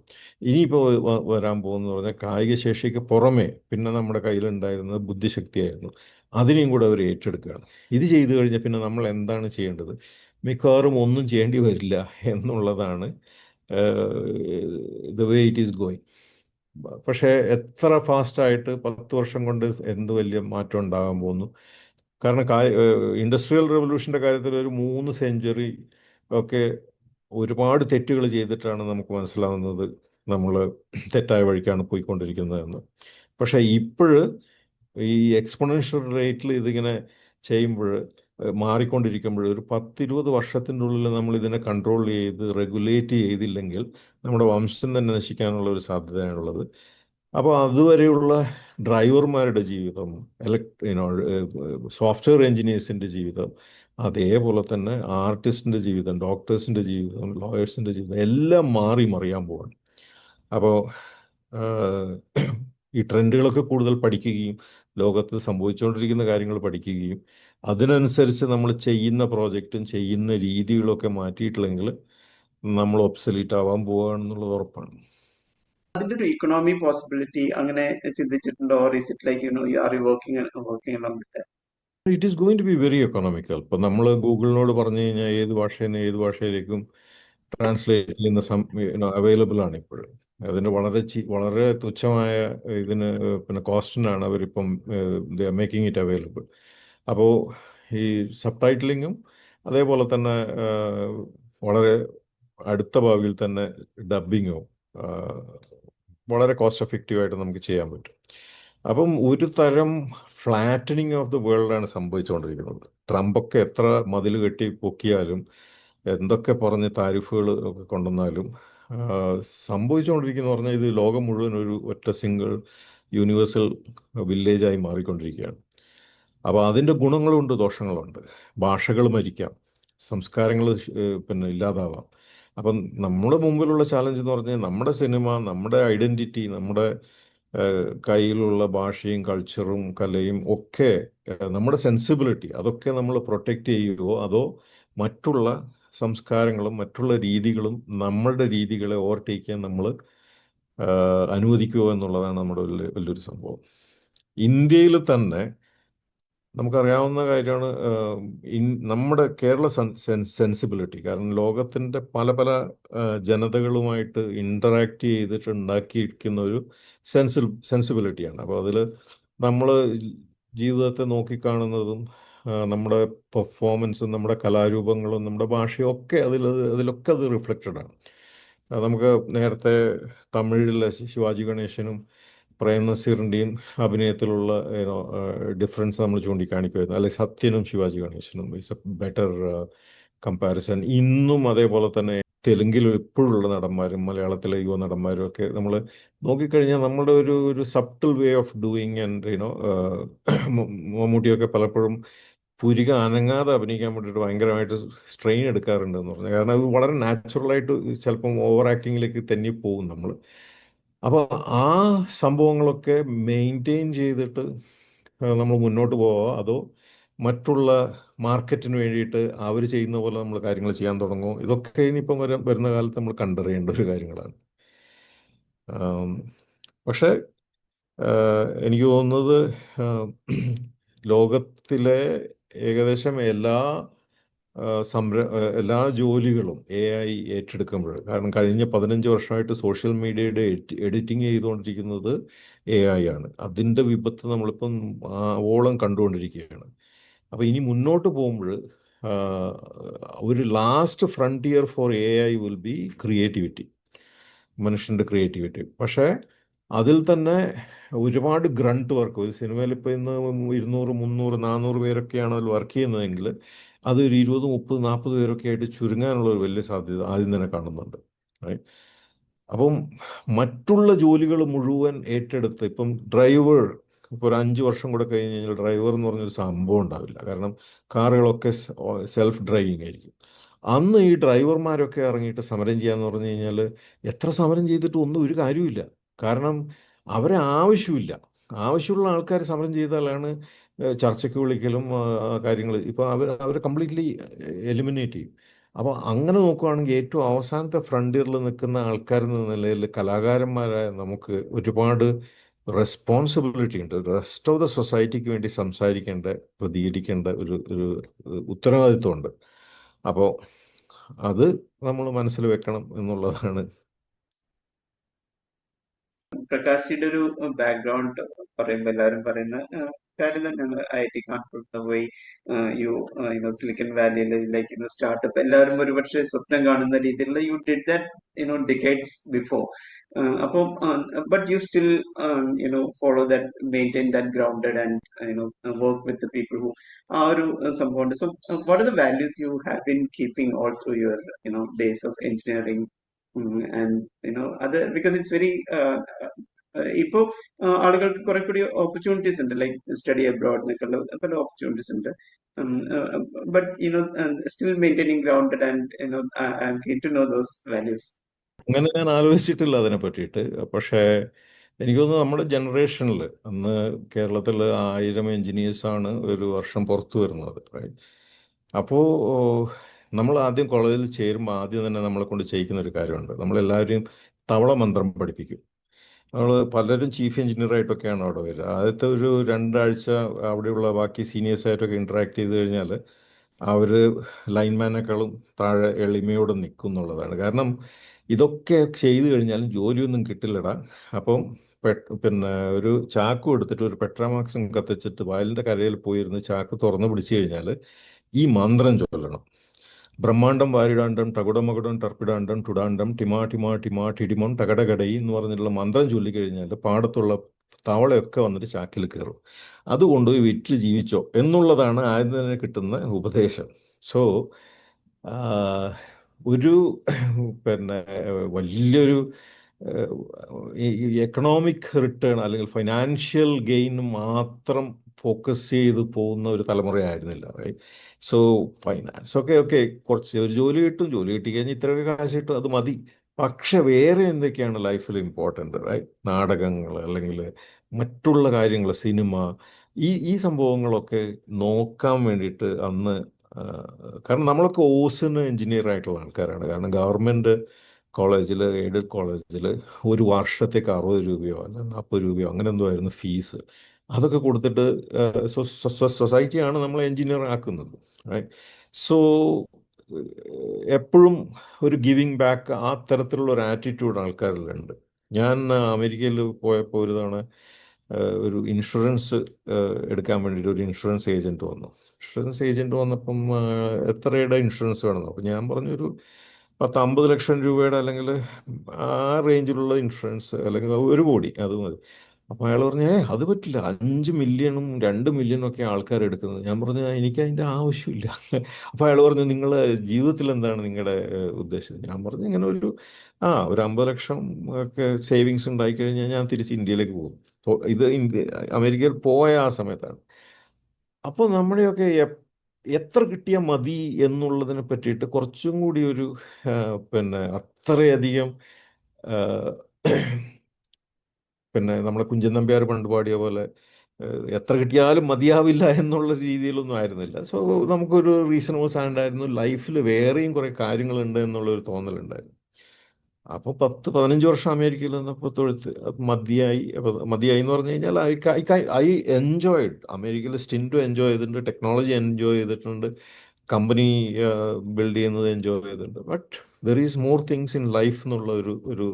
ഇനിയിപ്പോൾ വരാൻ പോകുന്നത് പറഞ്ഞാൽ കായിക ശേഷിക്ക് പുറമേ പിന്നെ നമ്മുടെ കയ്യിലുണ്ടായിരുന്നത് ബുദ്ധിശക്തിയായിരുന്നു. അതിനെയും കൂടെ അവർ ഏറ്റെടുക്കുകയാണ്. ഇത് ചെയ്തു കഴിഞ്ഞാൽ പിന്നെ നമ്മൾ എന്താണ് ചെയ്യേണ്ടത്? മിക്കവാറും ഒന്നും ചെയ്യേണ്ടി വരില്ല എന്നുള്ളതാണ് the way it is going. പക്ഷേ എത്ര ഫാസ്റ്റായിട്ട് 10 വർഷം കൊണ്ട് എന്ത് വലിയ മാറ്റം ഉണ്ടാകാൻ പോകുന്നു. കാരണം ഇൻഡസ്ട്രിയൽ റെവല്യൂഷൻ്റെ കാര്യത്തിൽ ഒരു 3 സെഞ്ച്വറി ഒക്കെ ഒരുപാട് തെറ്റുകൾ ചെയ്തിട്ടാണ് നമുക്ക് മനസ്സിലാവുന്നത് നമ്മൾ തെറ്റായ വഴിക്കാണ് പോയിക്കൊണ്ടിരിക്കുന്നതെന്ന്. പക്ഷേ ഇപ്പോഴ് ഈ എക്സ്പൊണൻഷ്യൽ റേറ്റിൽ ഇതിങ്ങനെ ചെയ്യുമ്പോൾ, മാറിക്കൊണ്ടിരിക്കുമ്പോൾ, ഒരു 10-20 വർഷത്തിൻ്റെ ഉള്ളിൽ നമ്മൾ ഇതിനെ കൺട്രോൾ ചെയ്ത് റെഗുലേറ്റ് ചെയ്തില്ലെങ്കിൽ നമ്മുടെ വംശം തന്നെ നശിക്കാനുള്ള ഒരു സാധ്യതയാണുള്ളത്. അപ്പോൾ അതുവരെയുള്ള ഡ്രൈവർമാരുടെ ജീവിതം, സോഫ്റ്റ്വെയർ എഞ്ചിനീയേഴ്സിൻ്റെ ജീവിതം, അതേപോലെ തന്നെ ആർട്ടിസ്റ്റിൻ്റെ ജീവിതം, ഡോക്ടേഴ്സിൻ്റെ ജീവിതം, ലോയേഴ്സിൻ്റെ ജീവിതം എല്ലാം മാറി മറിയാൻ പോവാണ്. അപ്പോൾ ഈ ട്രെൻഡുകളൊക്കെ കൂടുതൽ പഠിക്കുകയും ലോകത്ത് സംഭവിച്ചുകൊണ്ടിരിക്കുന്ന കാര്യങ്ങൾ പഠിക്കുകയും അതിനനുസരിച്ച് നമ്മൾ ചെയ്യുന്ന പ്രോജക്റ്റും ചെയ്യുന്ന രീതികളൊക്കെ മാറ്റിയിട്ടില്ലെങ്കിൽ നമ്മൾ ഒബ്സലീറ്റ് ആവാൻ പോവുകയാണെന്നുള്ളത് ഉറപ്പാണ്. അതിന്റെ ഒരു ഇക്കണോമി പോസിബിലിറ്റി അങ്ങനെ ചിന്തിച്ചിട്ടുണ്ടോ? Or is it like you are you working along with? It is going to be very economical. ഇപ്പം നമ്മൾ ഗൂഗിളിനോട് പറഞ്ഞു കഴിഞ്ഞാൽ ഏത് ഭാഷയിൽ നിന്ന് ഏത് ഭാഷയിലേക്കും ട്രാൻസ്ലേറ്റ് ചെയ്യുന്ന അവൈലബിൾ ആണ് ഇപ്പോഴും. അതിന് വളരെ തുച്ഛമായ ഇതിന് പിന്നെ കോസ്റ്റിനാണ് അവരിപ്പം മേക്കിംഗ് ഇറ്റ് അവൈലബിൾ. അപ്പോൾ ഈ സബ് ടൈറ്റിലിങ്ങും അതേപോലെ തന്നെ വളരെ അടുത്ത ഭാവിയിൽ തന്നെ ഡബ്ബിങ്ങും വളരെ കോസ്റ്റ് എഫക്റ്റീവായിട്ട് നമുക്ക് ചെയ്യാൻ പറ്റും. അപ്പം ഒരു തരം ഫ്ലാറ്റനിങ് ഓഫ് ദ വേൾഡാണ് സംഭവിച്ചുകൊണ്ടിരിക്കുന്നത്. ട്രംപൊക്കെ എത്ര മതിൽ കെട്ടി പൊക്കിയാലും എന്തൊക്കെ പറഞ്ഞ് താരിഫുകൾ ഒക്കെ കൊണ്ടുവന്നാലും സംഭവിച്ചുകൊണ്ടിരിക്കുന്ന പറഞ്ഞാൽ ഇത് ലോകം മുഴുവൻ ഒരു ഒറ്റ സിംഗിൾ യൂണിവേഴ്സൽ വില്ലേജായി മാറിക്കൊണ്ടിരിക്കുകയാണ്. അപ്പോൾ അതിൻ്റെ ഗുണങ്ങളുണ്ട്, ദോഷങ്ങളുണ്ട്. ഭാഷകൾ മരിക്കാം, സംസ്കാരങ്ങൾ പിന്നെ ഇല്ലാതാവാം. അപ്പം നമ്മുടെ മുമ്പിലുള്ള ചാലഞ്ച് എന്ന് പറഞ്ഞാൽ നമ്മുടെ സിനിമ, നമ്മുടെ ഐഡൻറ്റിറ്റി, നമ്മുടെ കയ്യിലുള്ള ഭാഷയും കൾച്ചറും കലയും ഒക്കെ, നമ്മുടെ സെൻസിബിലിറ്റി, അതൊക്കെ നമ്മൾ പ്രൊട്ടക്റ്റ് ചെയ്യുകയോ അതോ മറ്റുള്ള സംസ്കാരങ്ങളും മറ്റുള്ള രീതികളും നമ്മളുടെ രീതികളെ ഓവർടേക്ക് ചെയ്യാൻ നമ്മൾ അനുവദിക്കുക എന്നുള്ളതാണ് നമ്മുടെ വലിയൊരു സംഭവം. ഇന്ത്യയിൽ തന്നെ നമുക്കറിയാവുന്ന കാര്യമാണ് നമ്മുടെ കേരള സെൻസിബിലിറ്റി. കാരണം ലോകത്തിൻ്റെ പല പല ജനതകളുമായിട്ട് ഇൻ്ററാക്ട് ചെയ്തിട്ട് ഉണ്ടാക്കിയിരിക്കുന്ന ഒരു സെൻസിബിലിറ്റിയാണ്. അപ്പോൾ അതിൽ നമ്മൾ ജീവിതത്തെ നോക്കിക്കാണുന്നതും നമ്മുടെ പെർഫോമൻസും നമ്മുടെ കലാരൂപങ്ങളും നമ്മുടെ ഭാഷയും ഒക്കെ അതിലൊക്കെ അത് റിഫ്ലക്റ്റഡ് ആണ്. നമുക്ക് നേരത്തെ തമിഴിലെ ശിവാജി ഗണേശനും പ്രേം നസീറിൻ്റെയും അഭിനയത്തിലുള്ള ഡിഫറൻസ് നമ്മൾ ചൂണ്ടിക്കാണിക്കുമായിരുന്നു. അല്ലെങ്കിൽ സത്യനും ശിവാജി ഗണേശനും ഈസ് എ ബെറ്റർ കമ്പാരിസൺ. ഇന്നും അതേപോലെ തന്നെ തെലുങ്കിൽ ഇപ്പോഴുള്ള നടന്മാരും മലയാളത്തിലെ യുവ നടന്മാരും ഒക്കെ നമ്മൾ നോക്കിക്കഴിഞ്ഞാൽ നമ്മുടെ ഒരു സബ്ട്ടിൽ വേ ഓഫ് ഡൂയിങ് ആൻഡ് മമ്മൂട്ടിയൊക്കെ പലപ്പോഴും പുരിക അനങ്ങാതെ അഭിനയിക്കാൻ വേണ്ടിയിട്ട് ഭയങ്കരമായിട്ട് സ്ട്രെയിൻ എടുക്കാറുണ്ടെന്ന് പറഞ്ഞു. കാരണം അത് വളരെ നാച്ചുറലായിട്ട് ചിലപ്പം ഓവർ ആക്ടിങ്ങിലേക്ക് തന്നെ പോകും നമ്മൾ. അപ്പോൾ ആ സംഭവങ്ങളൊക്കെ മെയിൻറ്റെയിൻ ചെയ്തിട്ട് നമ്മൾ മുന്നോട്ട് പോവുക, അതോ മറ്റുള്ള മാർക്കറ്റിന് വേണ്ടിയിട്ട് അവർ ചെയ്യുന്ന പോലെ നമ്മൾ കാര്യങ്ങൾ ചെയ്യാൻ തുടങ്ങുമോ? ഇതൊക്കെ ഇനിയിപ്പം വരുന്ന കാലത്ത് നമ്മൾ കണ്ടറിയേണ്ട ഒരു കാര്യങ്ങളാണ്. പക്ഷേ എനിക്ക് തോന്നുന്നത് ലോകത്തിലെ ഏകദേശം എല്ലാ ജോലികളും AI ഏറ്റെടുക്കുമ്പോൾ, കാരണം കഴിഞ്ഞ 15 വർഷമായിട്ട് സോഷ്യൽ മീഡിയയുടെ എഡിറ്റിംഗ് ചെയ്തുകൊണ്ടിരിക്കുന്നത് AI ആണ്. അതിൻ്റെ വിപത്ത് നമ്മളിപ്പം ഓളം കണ്ടുകൊണ്ടിരിക്കുകയാണ്. അപ്പോൾ ഇനി മുന്നോട്ട് പോകുമ്പോൾ ഒരു last frontier for AI will be creativity, മനുഷ്യൻ്റെ ക്രിയേറ്റിവിറ്റി. പക്ഷേ അതിൽ തന്നെ ഒരുപാട് ഗ്രണ്ട് വർക്ക്, ഒരു സിനിമയിൽ ഇപ്പോൾ ഇന്ന് 200, 300, 400 പേരൊക്കെയാണ് അതിൽ വർക്ക് ചെയ്യുന്നതെങ്കിൽ അതൊരു 20, 30, 40 പേരൊക്കെ ആയിട്ട് ചുരുങ്ങാനുള്ള ഒരു വലിയ സാധ്യത ആദ്യം തന്നെ കാണുന്നുണ്ട്. അപ്പം മറ്റുള്ള ജോലികൾ മുഴുവൻ ഏറ്റെടുത്ത്, ഇപ്പം ഡ്രൈവർ, ഇപ്പോൾ ഒരു 5 വർഷം കൂടെ കഴിഞ്ഞ് കഴിഞ്ഞാൽ ഡ്രൈവർ എന്ന് പറഞ്ഞൊരു സംഭവം ഉണ്ടാവില്ല. കാരണം കാറുകളൊക്കെ സെൽഫ് ഡ്രൈവിംഗ് ആയിരിക്കും. അന്ന് ഈ ഡ്രൈവർമാരൊക്കെ ഇറങ്ങിയിട്ട് സമരം ചെയ്യാന്ന് പറഞ്ഞു കഴിഞ്ഞാൽ എത്ര സമരം ചെയ്തിട്ട് ഒന്നും ഒരു കാര്യമില്ല. കാരണം അവരെ ആവശ്യമില്ല. ആവശ്യമുള്ള ആൾക്കാർ സമരം ചെയ്താലാണ് ചർച്ചയ്ക്ക് വിളിക്കലും കാര്യങ്ങൾ. ഇപ്പോൾ അവർ കംപ്ലീറ്റ്ലി എലിമിനേറ്റ് ചെയ്യും. അപ്പോൾ അങ്ങനെ നോക്കുകയാണെങ്കിൽ ഏറ്റവും അവസാനത്തെ ഫ്രണ്ടിയറിൽ നിൽക്കുന്ന ആൾക്കാരെന്ന നിലയിൽ കലാകാരന്മാരായ നമുക്ക് ഒരുപാട് റെസ്പോൺസിബിലിറ്റി ഉണ്ട്. റെസ്റ്റ് ഓഫ് ദ സൊസൈറ്റിക്ക് വേണ്ടി സംസാരിക്കേണ്ട, പ്രതികരിക്കേണ്ട ഒരു ഉത്തരവാദിത്വമുണ്ട്. അപ്പോൾ അത് നമ്മൾ മനസ്സിൽ വെക്കണം എന്നുള്ളതാണ്. പ്രകാശിന്റെ ഒരു ബാക്ക്ഗ്രൗണ്ട് പറയുമ്പോൾ എല്ലാവരും പറയുന്ന കാര്യം തന്നെയാണ് IT കാൺപൂർ പോയി യു സിലിക്കൺ വാലിയിൽ ലൈക്ക് സ്റ്റാർട്ടപ്പ് എല്ലാവരും ഒരുപക്ഷെ സ്വപ്നം കാണുന്ന രീതിയിലുള്ള you did that decades before അപ്പം but you still follow that maintain that grounded and work with the people who uh ഒരു സംഭവമുണ്ട്. So what are the values you have been keeping all through your days of engineering and അത് because it's very ഇപ്പോ ആളുകൾക്ക് കുറെ കൂടി opportunities ഉണ്ട് like study abroad എന്നൊക്കെയുള്ള പല ഓപ്പർച്യൂണിറ്റീസ് ഉണ്ട് but still maintaining grounded and I am keen to know those values. അങ്ങനെ ഞാൻ ആലോചിച്ചിട്ടില്ല അതിനെ പറ്റിയിട്ട്. പക്ഷേ എനിക്ക് തോന്നുന്നു നമ്മുടെ ജനറേഷനിൽ അന്ന് കേരളത്തിൽ 1000 എഞ്ചിനീയേഴ്സാണ് ഒരു വർഷം പുറത്തു വരുന്നത്, റൈറ്റ്? അപ്പോൾ നമ്മൾ ആദ്യം കോളേജിൽ ചേരുമ്പോൾ ആദ്യം തന്നെ നമ്മളെ കൊണ്ട് ചെയ്യിക്കുന്ന ഒരു കാര്യമുണ്ട്. നമ്മളെല്ലാവരെയും തവള മന്ത്രം പഠിപ്പിക്കും. നമ്മൾ പലരും ചീഫ് എഞ്ചിനീയറായിട്ടൊക്കെയാണ് അവിടെ വരിക. ആദ്യത്തെ ഒരു 2 ആഴ്ച അവിടെയുള്ള ബാക്കി സീനിയേഴ്സായിട്ടൊക്കെ ഇൻട്രാക്ട് ചെയ്ത് കഴിഞ്ഞാൽ അവർ ലൈൻമാനേക്കാളും താഴെ എളിമയോടെ നിൽക്കും എന്നുള്ളതാണ്. കാരണം ഇതൊക്കെ ചെയ്തു കഴിഞ്ഞാലും ജോലിയൊന്നും കിട്ടില്ലടാ. അപ്പം പിന്നെ ഒരു ചാക്കും എടുത്തിട്ട് ഒരു പെട്രാമാക്സും കത്തിച്ചിട്ട് വയലിൻ്റെ കരയിൽ പോയിരുന്ന് ചാക്ക് തുറന്നു പിടിച്ചു കഴിഞ്ഞാൽ ഈ മന്ത്രം ചൊല്ലണം. ബ്രഹ്മാണ്ടം വാരിടാണ്ടം ടകുടമകുടം ടർപ്പിടാണ്ടം ടുടാണ്ടം ടിമാ ടിമാ ടിമാ ടിടിമോൻ ടകടകടയി എന്ന് പറഞ്ഞിട്ടുള്ള മന്ത്രം ചൊല്ലിക്കഴിഞ്ഞാൽ പാടത്തുള്ള തവളയൊക്കെ വന്നിട്ട് ചാക്കിൽ കയറും. അതുകൊണ്ടുപോയി വിറ്റ് ജീവിച്ചോ എന്നുള്ളതാണ് ആദ്യം തന്നെ കിട്ടുന്ന ഉപദേശം. സോ ഒരു പിന്നെ വലിയൊരു ഈ എക്കണോമിക് റിട്ടേൺ അല്ലെങ്കിൽ ഫൈനാൻഷ്യൽ ഗെയിൻ മാത്രം ഫോക്കസ് ചെയ്ത് പോകുന്ന ഒരു തലമുറയായിരുന്നില്ല, റൈറ്റ്? സോ ഫൈനാൻസ് ഒക്കെ ഓക്കെ, കുറച്ച് ഒരു ജോലി കിട്ടും, ജോലി കിട്ടി കഴിഞ്ഞാൽ ഇത്രയൊക്കെ കാശ് കിട്ടും, അത് മതി. പക്ഷെ വേറെ എന്തൊക്കെയാണ് ലൈഫിൽ ഇമ്പോർട്ടൻ്റ്, റൈറ്റ്? നാടകങ്ങൾ അല്ലെങ്കിൽ മറ്റുള്ള കാര്യങ്ങൾ, സിനിമ, ഈ സംഭവങ്ങളൊക്കെ നോക്കാൻ വേണ്ടിയിട്ട് അന്ന് കാരണം നമ്മളൊക്കെ ഓസിന് എഞ്ചിനീയർ ആയിട്ടുള്ള ആൾക്കാരാണ്. കാരണം ഗവൺമെൻറ് കോളേജിൽ, എയ്ഡഡ് കോളേജിൽ ഒരു വർഷത്തേക്ക് 60 രൂപയോ അല്ല 40 രൂപയോ അങ്ങനെ എന്തോ ആയിരുന്നു ഫീസ്. അതൊക്കെ കൊടുത്തിട്ട് സൊസൈറ്റിയാണ് നമ്മളെ എഞ്ചിനീയർ ആക്കുന്നത്, റൈറ്റ്? സോ എപ്പോഴും ഒരു ഗിവിങ് ബാക്ക്, ആ തരത്തിലുള്ള ഒരു ആറ്റിറ്റ്യൂഡ് ആൾക്കാരിലുണ്ട്. ഞാൻ അമേരിക്കയിൽ പോയപ്പോൾ ഒരു തവണ ഒരു ഇൻഷുറൻസ് എടുക്കാൻ വേണ്ടിയിട്ട് ഒരു ഇൻഷുറൻസ് ഏജൻറ്റ് വന്നു. ഇൻഷുറൻസ് ഏജൻറ്റ് വന്നപ്പം എത്രയുടെ ഇൻഷുറൻസ് വേണമെന്ന്. അപ്പം ഞാൻ പറഞ്ഞു ഒരു 10-50 ലക്ഷം രൂപയുടെ അല്ലെങ്കിൽ ആ റേഞ്ചിലുള്ള ഇൻഷുറൻസ്, അല്ലെങ്കിൽ 1 കോടി അത് മതി. അപ്പോൾ അയാൾ പറഞ്ഞു അത് പറ്റില്ല, 5 മില്യണും 2 മില്യണും ഒക്കെ ആൾക്കാർ എടുക്കുന്നത്. ഞാൻ പറഞ്ഞു എനിക്ക് അതിൻ്റെ ആവശ്യമില്ല. അപ്പോൾ അയാൾ പറഞ്ഞു നിങ്ങൾ ജീവിതത്തിൽ എന്താണ് നിങ്ങളുടെ ഉദ്ദേശം? ഞാൻ പറഞ്ഞു ഇങ്ങനെ ഒരു 50 ലക്ഷം ഒക്കെ സേവിങ്സ് ഉണ്ടായി കഴിഞ്ഞാൽ ഞാൻ തിരിച്ച് ഇന്ത്യയിലേക്ക് പോകും. ഇത് അമേരിക്കയിൽ പോയ ആ സമയത്താണ്. അപ്പോൾ നമ്മുടെയൊക്കെ എത്ര കിട്ടിയാൽ മതി എന്നുള്ളതിനെ പറ്റിയിട്ട് കുറച്ചും കൂടി ഒരു പിന്നെ അത്രയധികം ആ, പിന്നെ നമ്മളെ കുഞ്ചൻ നമ്പ്യാർ പണ്ട് പാടിയ പോലെ എത്ര കിട്ടിയാലും മതിയാവില്ല എന്നുള്ള രീതിയിലൊന്നും ആയിരുന്നില്ല. സോ നമുക്കൊരു റീസണബിൾ സ്റ്റാൻഡ് ആയിരുന്നു. ലൈഫിൽ വേറെയും കുറേ കാര്യങ്ങളുണ്ട് എന്നുള്ളൊരു തോന്നലുണ്ടായിരുന്നു. അപ്പോൾ 10-15 വർഷം അമേരിക്കയിൽ നിന്നപ്പോൾ തൊഴുത്ത് മതിയായി. അപ്പോൾ മതിയായി എന്ന് പറഞ്ഞു കഴിഞ്ഞാൽ ഐ എൻജോയ്ഡ് അമേരിക്കയിൽ. സ്റ്റിൻറ്റും എൻജോയ് ചെയ്തിട്ടുണ്ട്, ടെക്നോളജി എൻജോയ് ചെയ്തിട്ടുണ്ട്, കമ്പനി ബിൽഡ് ചെയ്യുന്നത് എൻജോയ് ചെയ്തിട്ടുണ്ട്. But there is more things in life എന്നുള്ള ഒരു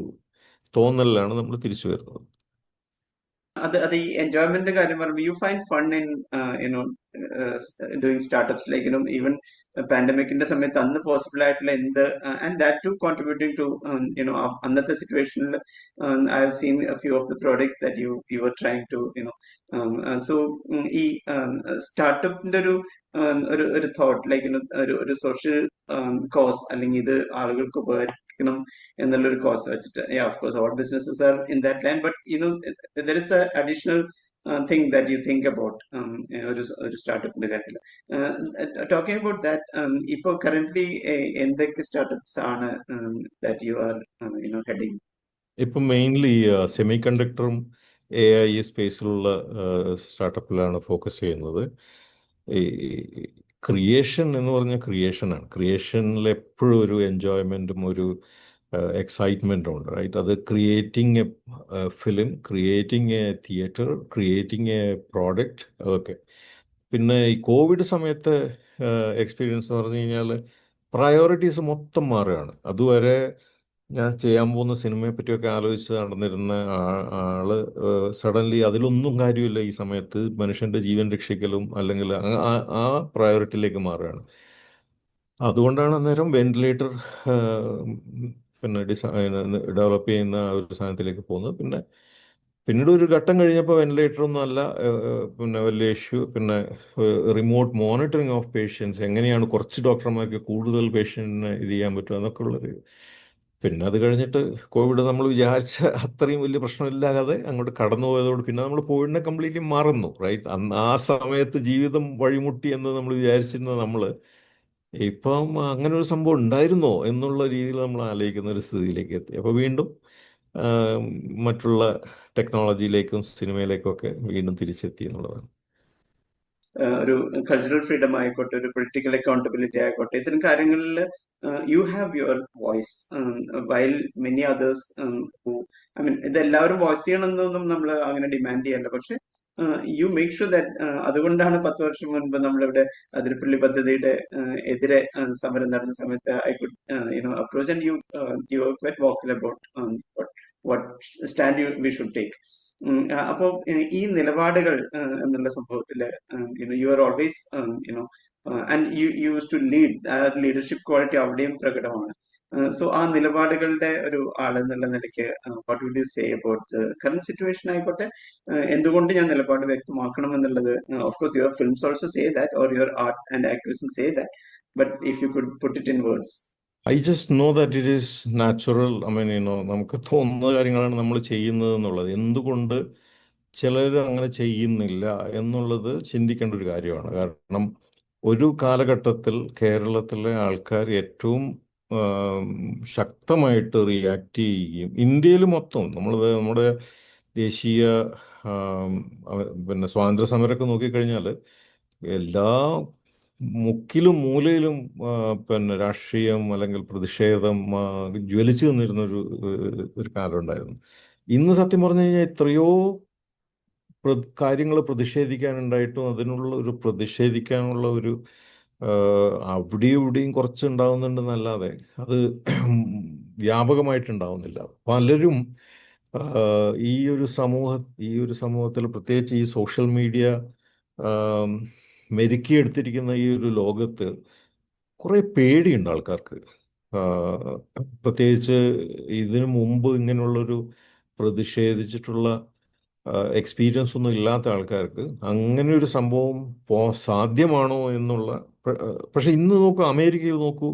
തോന്നലിലാണ് നമ്മൾ തിരിച്ചു വരുന്നത്. അത് ഈ എൻജോയ്മെന്റ് കാര്യം പറയുമ്പോൾ you find fun in you know doing startups like even പാൻഡമിക്കിന്റെ സമയത്ത് അന്ന് പോസിബിൾ ആയിട്ടുള്ള എന്ത് and that to contributing to അന്നത്തെ സിറ്റുവേഷനിൽ I have seen few of the products that you are trying to so ഈ സ്റ്റാർട്ടപ്പിന്റെ ഒരു തോട്ട് ലൈക്ക് ഒരു സോഷ്യൽ കോസ് അല്ലെങ്കിൽ ഇത് ആളുകൾക്ക് ഉപകരിക്കണം എന്നുള്ളൊരു കോസ് വെച്ചിട്ട് of course all businesses are in that line but there is a additional thing that you think about ഒരു സ്റ്റാർട്ടപ്പിന്റെ കാര്യത്തിൽ ടോക്കിംഗ് അബൌട്ട് ദാറ്റ് ഇപ്പോൾ കറന്റ്ലി എന്തൊക്കെ സ്റ്റാർട്ടപ്സ് ആണ് that you are heading? ഇപ്പം മെയിൻലി സെമി കണ്ടക്ടറും AI സ്പേസിലുള്ള സ്റ്റാർട്ടപ്പിലാണ് ഫോക്കസ് ചെയ്യുന്നത്. ഈ creation എന്ന് പറഞ്ഞാൽ ക്രിയേഷനാണ്. ക്രിയേഷനിൽ എപ്പോഴും ഒരു എൻജോയ്മെൻറ്റും ഒരു എക്സൈറ്റ്മെൻറ്റും ഉണ്ട്, റൈറ്റ്? അത് creating A film, creating A theatre, creating A product, അതൊക്കെ. പിന്നെ ഈ കോവിഡ് സമയത്ത് എക്സ്പീരിയൻസ് എന്ന് പറഞ്ഞു കഴിഞ്ഞാൽ പ്രയോറിറ്റീസ് മൊത്തം മാറുകയാണ്. അതുവരെ ഞാൻ ചെയ്യാൻ പോകുന്ന സിനിമയെ പറ്റിയൊക്കെ ആലോചിച്ച് നടന്നിരുന്ന ആള് സഡൻലി അതിലൊന്നും കാര്യമില്ല, ഈ സമയത്ത് മനുഷ്യന്റെ ജീവൻ രക്ഷിക്കലും അല്ലെങ്കിൽ ആ പ്രയോറിറ്റിയിലേക്ക് മാറുകയാണ്. അതുകൊണ്ടാണ് അന്നേരം വെന്റിലേറ്റർ പിന്നെ ഡെവലപ്പ് ചെയ്യുന്ന ആ ഒരു സാധനത്തിലേക്ക് പോകുന്നത്. പിന്നീട് ഒരു ഘട്ടം കഴിഞ്ഞപ്പോൾ വെന്റിലേറ്റർ ഒന്നും അല്ല പിന്നെ വലിയ ഇഷ്യൂ. പിന്നെ റിമോട്ട് മോണിറ്ററിങ് ഓഫ് പേഷ്യൻസ്, എങ്ങനെയാണ് കുറച്ച് ഡോക്ടർമാർക്ക് കൂടുതൽ പേഷ്യൻറ്റിനെ ഇത് ചെയ്യാൻ പറ്റും എന്നൊക്കെ ഉള്ളൊരു. പിന്നെ അത് കഴിഞ്ഞിട്ട് കോവിഡ് നമ്മൾ വിചാരിച്ച അത്രയും വലിയ പ്രശ്നമില്ലാതെ അങ്ങോട്ട് കടന്നു പോയതോട് പിന്നെ നമ്മൾ കോവിഡിനെ കംപ്ലീറ്റ്ലി മറന്നു, റൈറ്റ്? അന്ന് ആ സമയത്ത് ജീവിതം വഴിമുട്ടി എന്ന് നമ്മൾ വിചാരിച്ചിരുന്ന നമ്മൾ ഇപ്പം അങ്ങനെ ഒരു സംഭവം ഉണ്ടായിരുന്നോ എന്നുള്ള രീതിയിൽ നമ്മൾ ആലോചിക്കുന്ന ഒരു സ്ഥിതിയിലേക്ക് എത്തി. അപ്പോൾ വീണ്ടും ആ, മറ്റുള്ള ടെക്നോളജിയിലേക്കും സിനിമയിലേക്കും ഒക്കെ വീണ്ടും തിരിച്ചെത്തി എന്നുള്ളതാണ്. ഒരു കൾച്ചറൽ ഫ്രീഡം ആയിക്കോട്ടെ, ഒരു പൊളിറ്റിക്കൽ അക്കൗണ്ടബിലിറ്റി ആയിക്കോട്ടെ, ഇത്തരം കാര്യങ്ങളിൽ you have your voice while many others I mean ഇതെല്ലാവരും വോയിസ് ചെയ്യണമെന്നൊന്നും നമ്മൾ അങ്ങനെ ഡിമാൻഡ് ചെയ്യല്ല. പക്ഷെ യു മേക്ക് ഷുവർ ദാറ്റ്. അതുകൊണ്ടാണ് 10 വർഷം മുൻപ് നമ്മളിവിടെ അതിരപ്പള്ളി പദ്ധതിയുടെ എതിരെ സമരം നടന്ന സമയത്ത് I could approach and you quite vocal about what stand we should take. അപ്പോൾ ഈ നിലപാടുകൾ എന്നുള്ള സംഭവത്തില് you are always and you use to lead. ആ ലീഡർഷിപ്പ് ക്വാളിറ്റി അവിടെയും പ്രകടമാണ്. സോ ആ നിലപാടുകളുടെ ഒരു ആളെന്നുള്ള നിലയ്ക്ക് what would you say about current situation ആയിക്കോട്ടെ, എന്തുകൊണ്ട് ഞാൻ നിലപാട് വ്യക്തമാക്കണം എന്നുള്ളത്. Of course your films also say that, or your art and activism say that, but if you could put it in words. I just know that it is natural. I mean നമുക്ക് തോന്നുന്ന കാര്യങ്ങളാണ് നമ്മൾ ചെയ്യുന്നത് എന്നുള്ളത്. എന്തുകൊണ്ട് ചിലർ അങ്ങനെ ചെയ്യുന്നില്ല എന്നുള്ളത് ചിന്തിക്കേണ്ട ഒരു കാര്യമാണ്. കാരണം ഒരു കാലഘട്ടത്തിൽ കേരളത്തിലെ ആൾക്കാർ ഏറ്റവും ശക്തമായിട്ട് റിയാക്ട് ചെയ്യുകയും ഇന്ത്യയിൽ മൊത്തം നമ്മുടെ ദേശീയ പിന്നെ സ്വാതന്ത്ര്യ സമരമൊക്കെ നോക്കിക്കഴിഞ്ഞാൽ എല്ലാ മുക്കിലും മൂലയിലും പിന്നെ രാഷ്ട്രീയം അല്ലെങ്കിൽ പ്രതിഷേധം ജ്വലിച്ചു നിന്നിരുന്ന ഒരു കാലം ഉണ്ടായിരുന്നു. ഇന്ന് സത്യം പറഞ്ഞു കഴിഞ്ഞാൽ എത്രയോ കാര്യങ്ങൾ പ്രതിഷേധിക്കാനുണ്ടായിട്ടും അതിനുള്ള ഒരു പ്രതിഷേധിക്കാനുള്ള ഒരു അവിടെയും ഇവിടെയും കുറച്ച് ഉണ്ടാവുന്നുണ്ടെന്നല്ലാതെ അത് വ്യാപകമായിട്ടുണ്ടാവുന്നില്ല. പലരും ഈ ഒരു സമൂഹത്തിൽ പ്രത്യേകിച്ച് ഈ സോഷ്യൽ മീഡിയ മെരുക്കിയെടുത്തിരിക്കുന്ന ഈ ഒരു ലോകത്ത് കുറേ പേടിയുണ്ട് ആൾക്കാർക്ക്. ആ, പ്രത്യേകിച്ച് ഇതിനു മുമ്പ് ഇങ്ങനെയുള്ളൊരു പ്രതിഷേധിച്ചിട്ടുള്ള എക്സ്പീരിയൻസ് ഒന്നും ഇല്ലാത്ത ആൾക്കാർക്ക് അങ്ങനെ ഒരു സംഭവം സാധ്യമാണോ എന്നുള്ള. പക്ഷെ ഇന്ന് നോക്കൂ, അമേരിക്കയിൽ നോക്കൂ,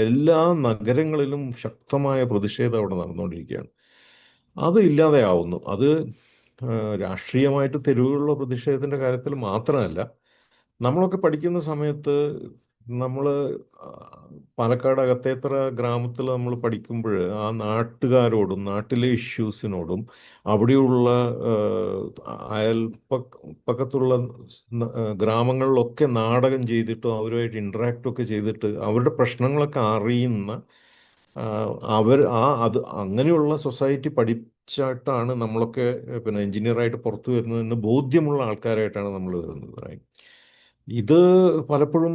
എല്ലാ നഗരങ്ങളിലും ശക്തമായ പ്രതിഷേധം അവിടെ നടന്നുകൊണ്ടിരിക്കുകയാണ്. അത് ഇല്ലാതെയാവുന്നു. അത് രാഷ്ട്രീയമായിട്ട് തെരുവുകളുള്ള പ്രതിഷേധത്തിൻ്റെ കാര്യത്തിൽ മാത്രമല്ല. നമ്മളൊക്കെ പഠിക്കുന്ന സമയത്ത് നമ്മൾ പാലക്കാട് അകത്തേത്തറ ഗ്രാമത്തിൽ നമ്മൾ പഠിക്കുമ്പോൾ ആ നാട്ടുകാരോടും നാട്ടിലെ ഇഷ്യൂസിനോടും അവിടെയുള്ള പക്കത്തുള്ള ഗ്രാമങ്ങളിലൊക്കെ നാടകം ചെയ്തിട്ടും അവരുമായിട്ട് ഇൻട്രാക്റ്റ് ഒക്കെ ചെയ്തിട്ട് അവരുടെ പ്രശ്നങ്ങളൊക്കെ അറിയുന്ന അത് അങ്ങനെയുള്ള സൊസൈറ്റി പഠിച്ചിട്ടാണ് നമ്മളൊക്കെ പിന്നെ എഞ്ചിനീയറായിട്ട് പുറത്തു വരുന്നതെന്ന് ബോധ്യമുള്ള ആൾക്കാരായിട്ടാണ് നമ്മൾ വരുന്നത്. ഇത് പലപ്പോഴും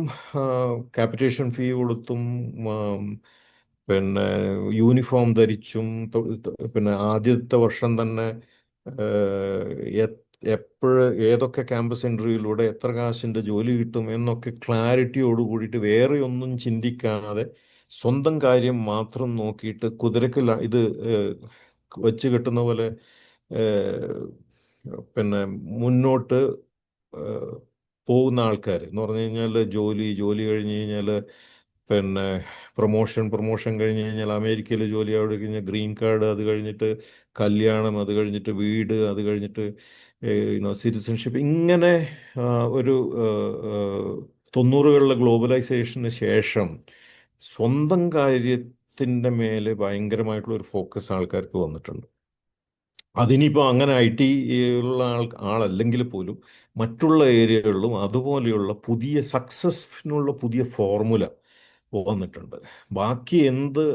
ക്യാപിറ്റേഷൻ ഫീ കൊടുത്തും പിന്നെ യൂണിഫോം ധരിച്ചും പിന്നെ ആദ്യത്തെ വർഷം തന്നെ എപ്പോഴ് ഏതൊക്കെ ക്യാമ്പസ് ഇൻ്റർവ്യൂയിലൂടെ എത്ര കാശിൻ്റെ ജോലി കിട്ടും എന്നൊക്കെ ക്ലാരിറ്റിയോട് കൂടിയിട്ട് വേറെ ഒന്നും ചിന്തിക്കാതെ സ്വന്തം കാര്യം മാത്രം നോക്കിയിട്ട് കുതിരക്ക് ഇത് വെച്ച് കെട്ടുന്ന പോലെ പിന്നെ മുന്നോട്ട് പോകുന്ന ആൾക്കാർ എന്ന് പറഞ്ഞു കഴിഞ്ഞാൽ ജോലി കഴിഞ്ഞ് കഴിഞ്ഞാൽ പിന്നെ പ്രൊമോഷൻ കഴിഞ്ഞ് കഴിഞ്ഞാൽ അമേരിക്കയിൽ ജോലി, അവിടെ കഴിഞ്ഞാൽ ഗ്രീൻ കാർഡ്, അത് കഴിഞ്ഞിട്ട് കല്യാണം, അത് കഴിഞ്ഞിട്ട് വീട്, അത് കഴിഞ്ഞിട്ട് സിറ്റിസൺഷിപ്പ്, ഇങ്ങനെ ഒരു 90കളിലെ ഗ്ലോബലൈസേഷന് ശേഷം സ്വന്തം കാര്യത്തിൻ്റെ മേലെ ഭയങ്കരമായിട്ടുള്ള ഒരു ഫോക്കസ് ആൾക്കാർക്ക് വന്നിട്ടുണ്ട്. അതിനിപ്പോൾ അങ്ങനെ IT ഉള്ള ആളല്ലെങ്കിൽ പോലും മറ്റുള്ള ഏരിയകളിലും അതുപോലെയുള്ള പുതിയ സക്സസ്സിനുള്ള പുതിയ ഫോർമുല വന്നിട്ടുണ്ട്. ബാക്കി എന്ത്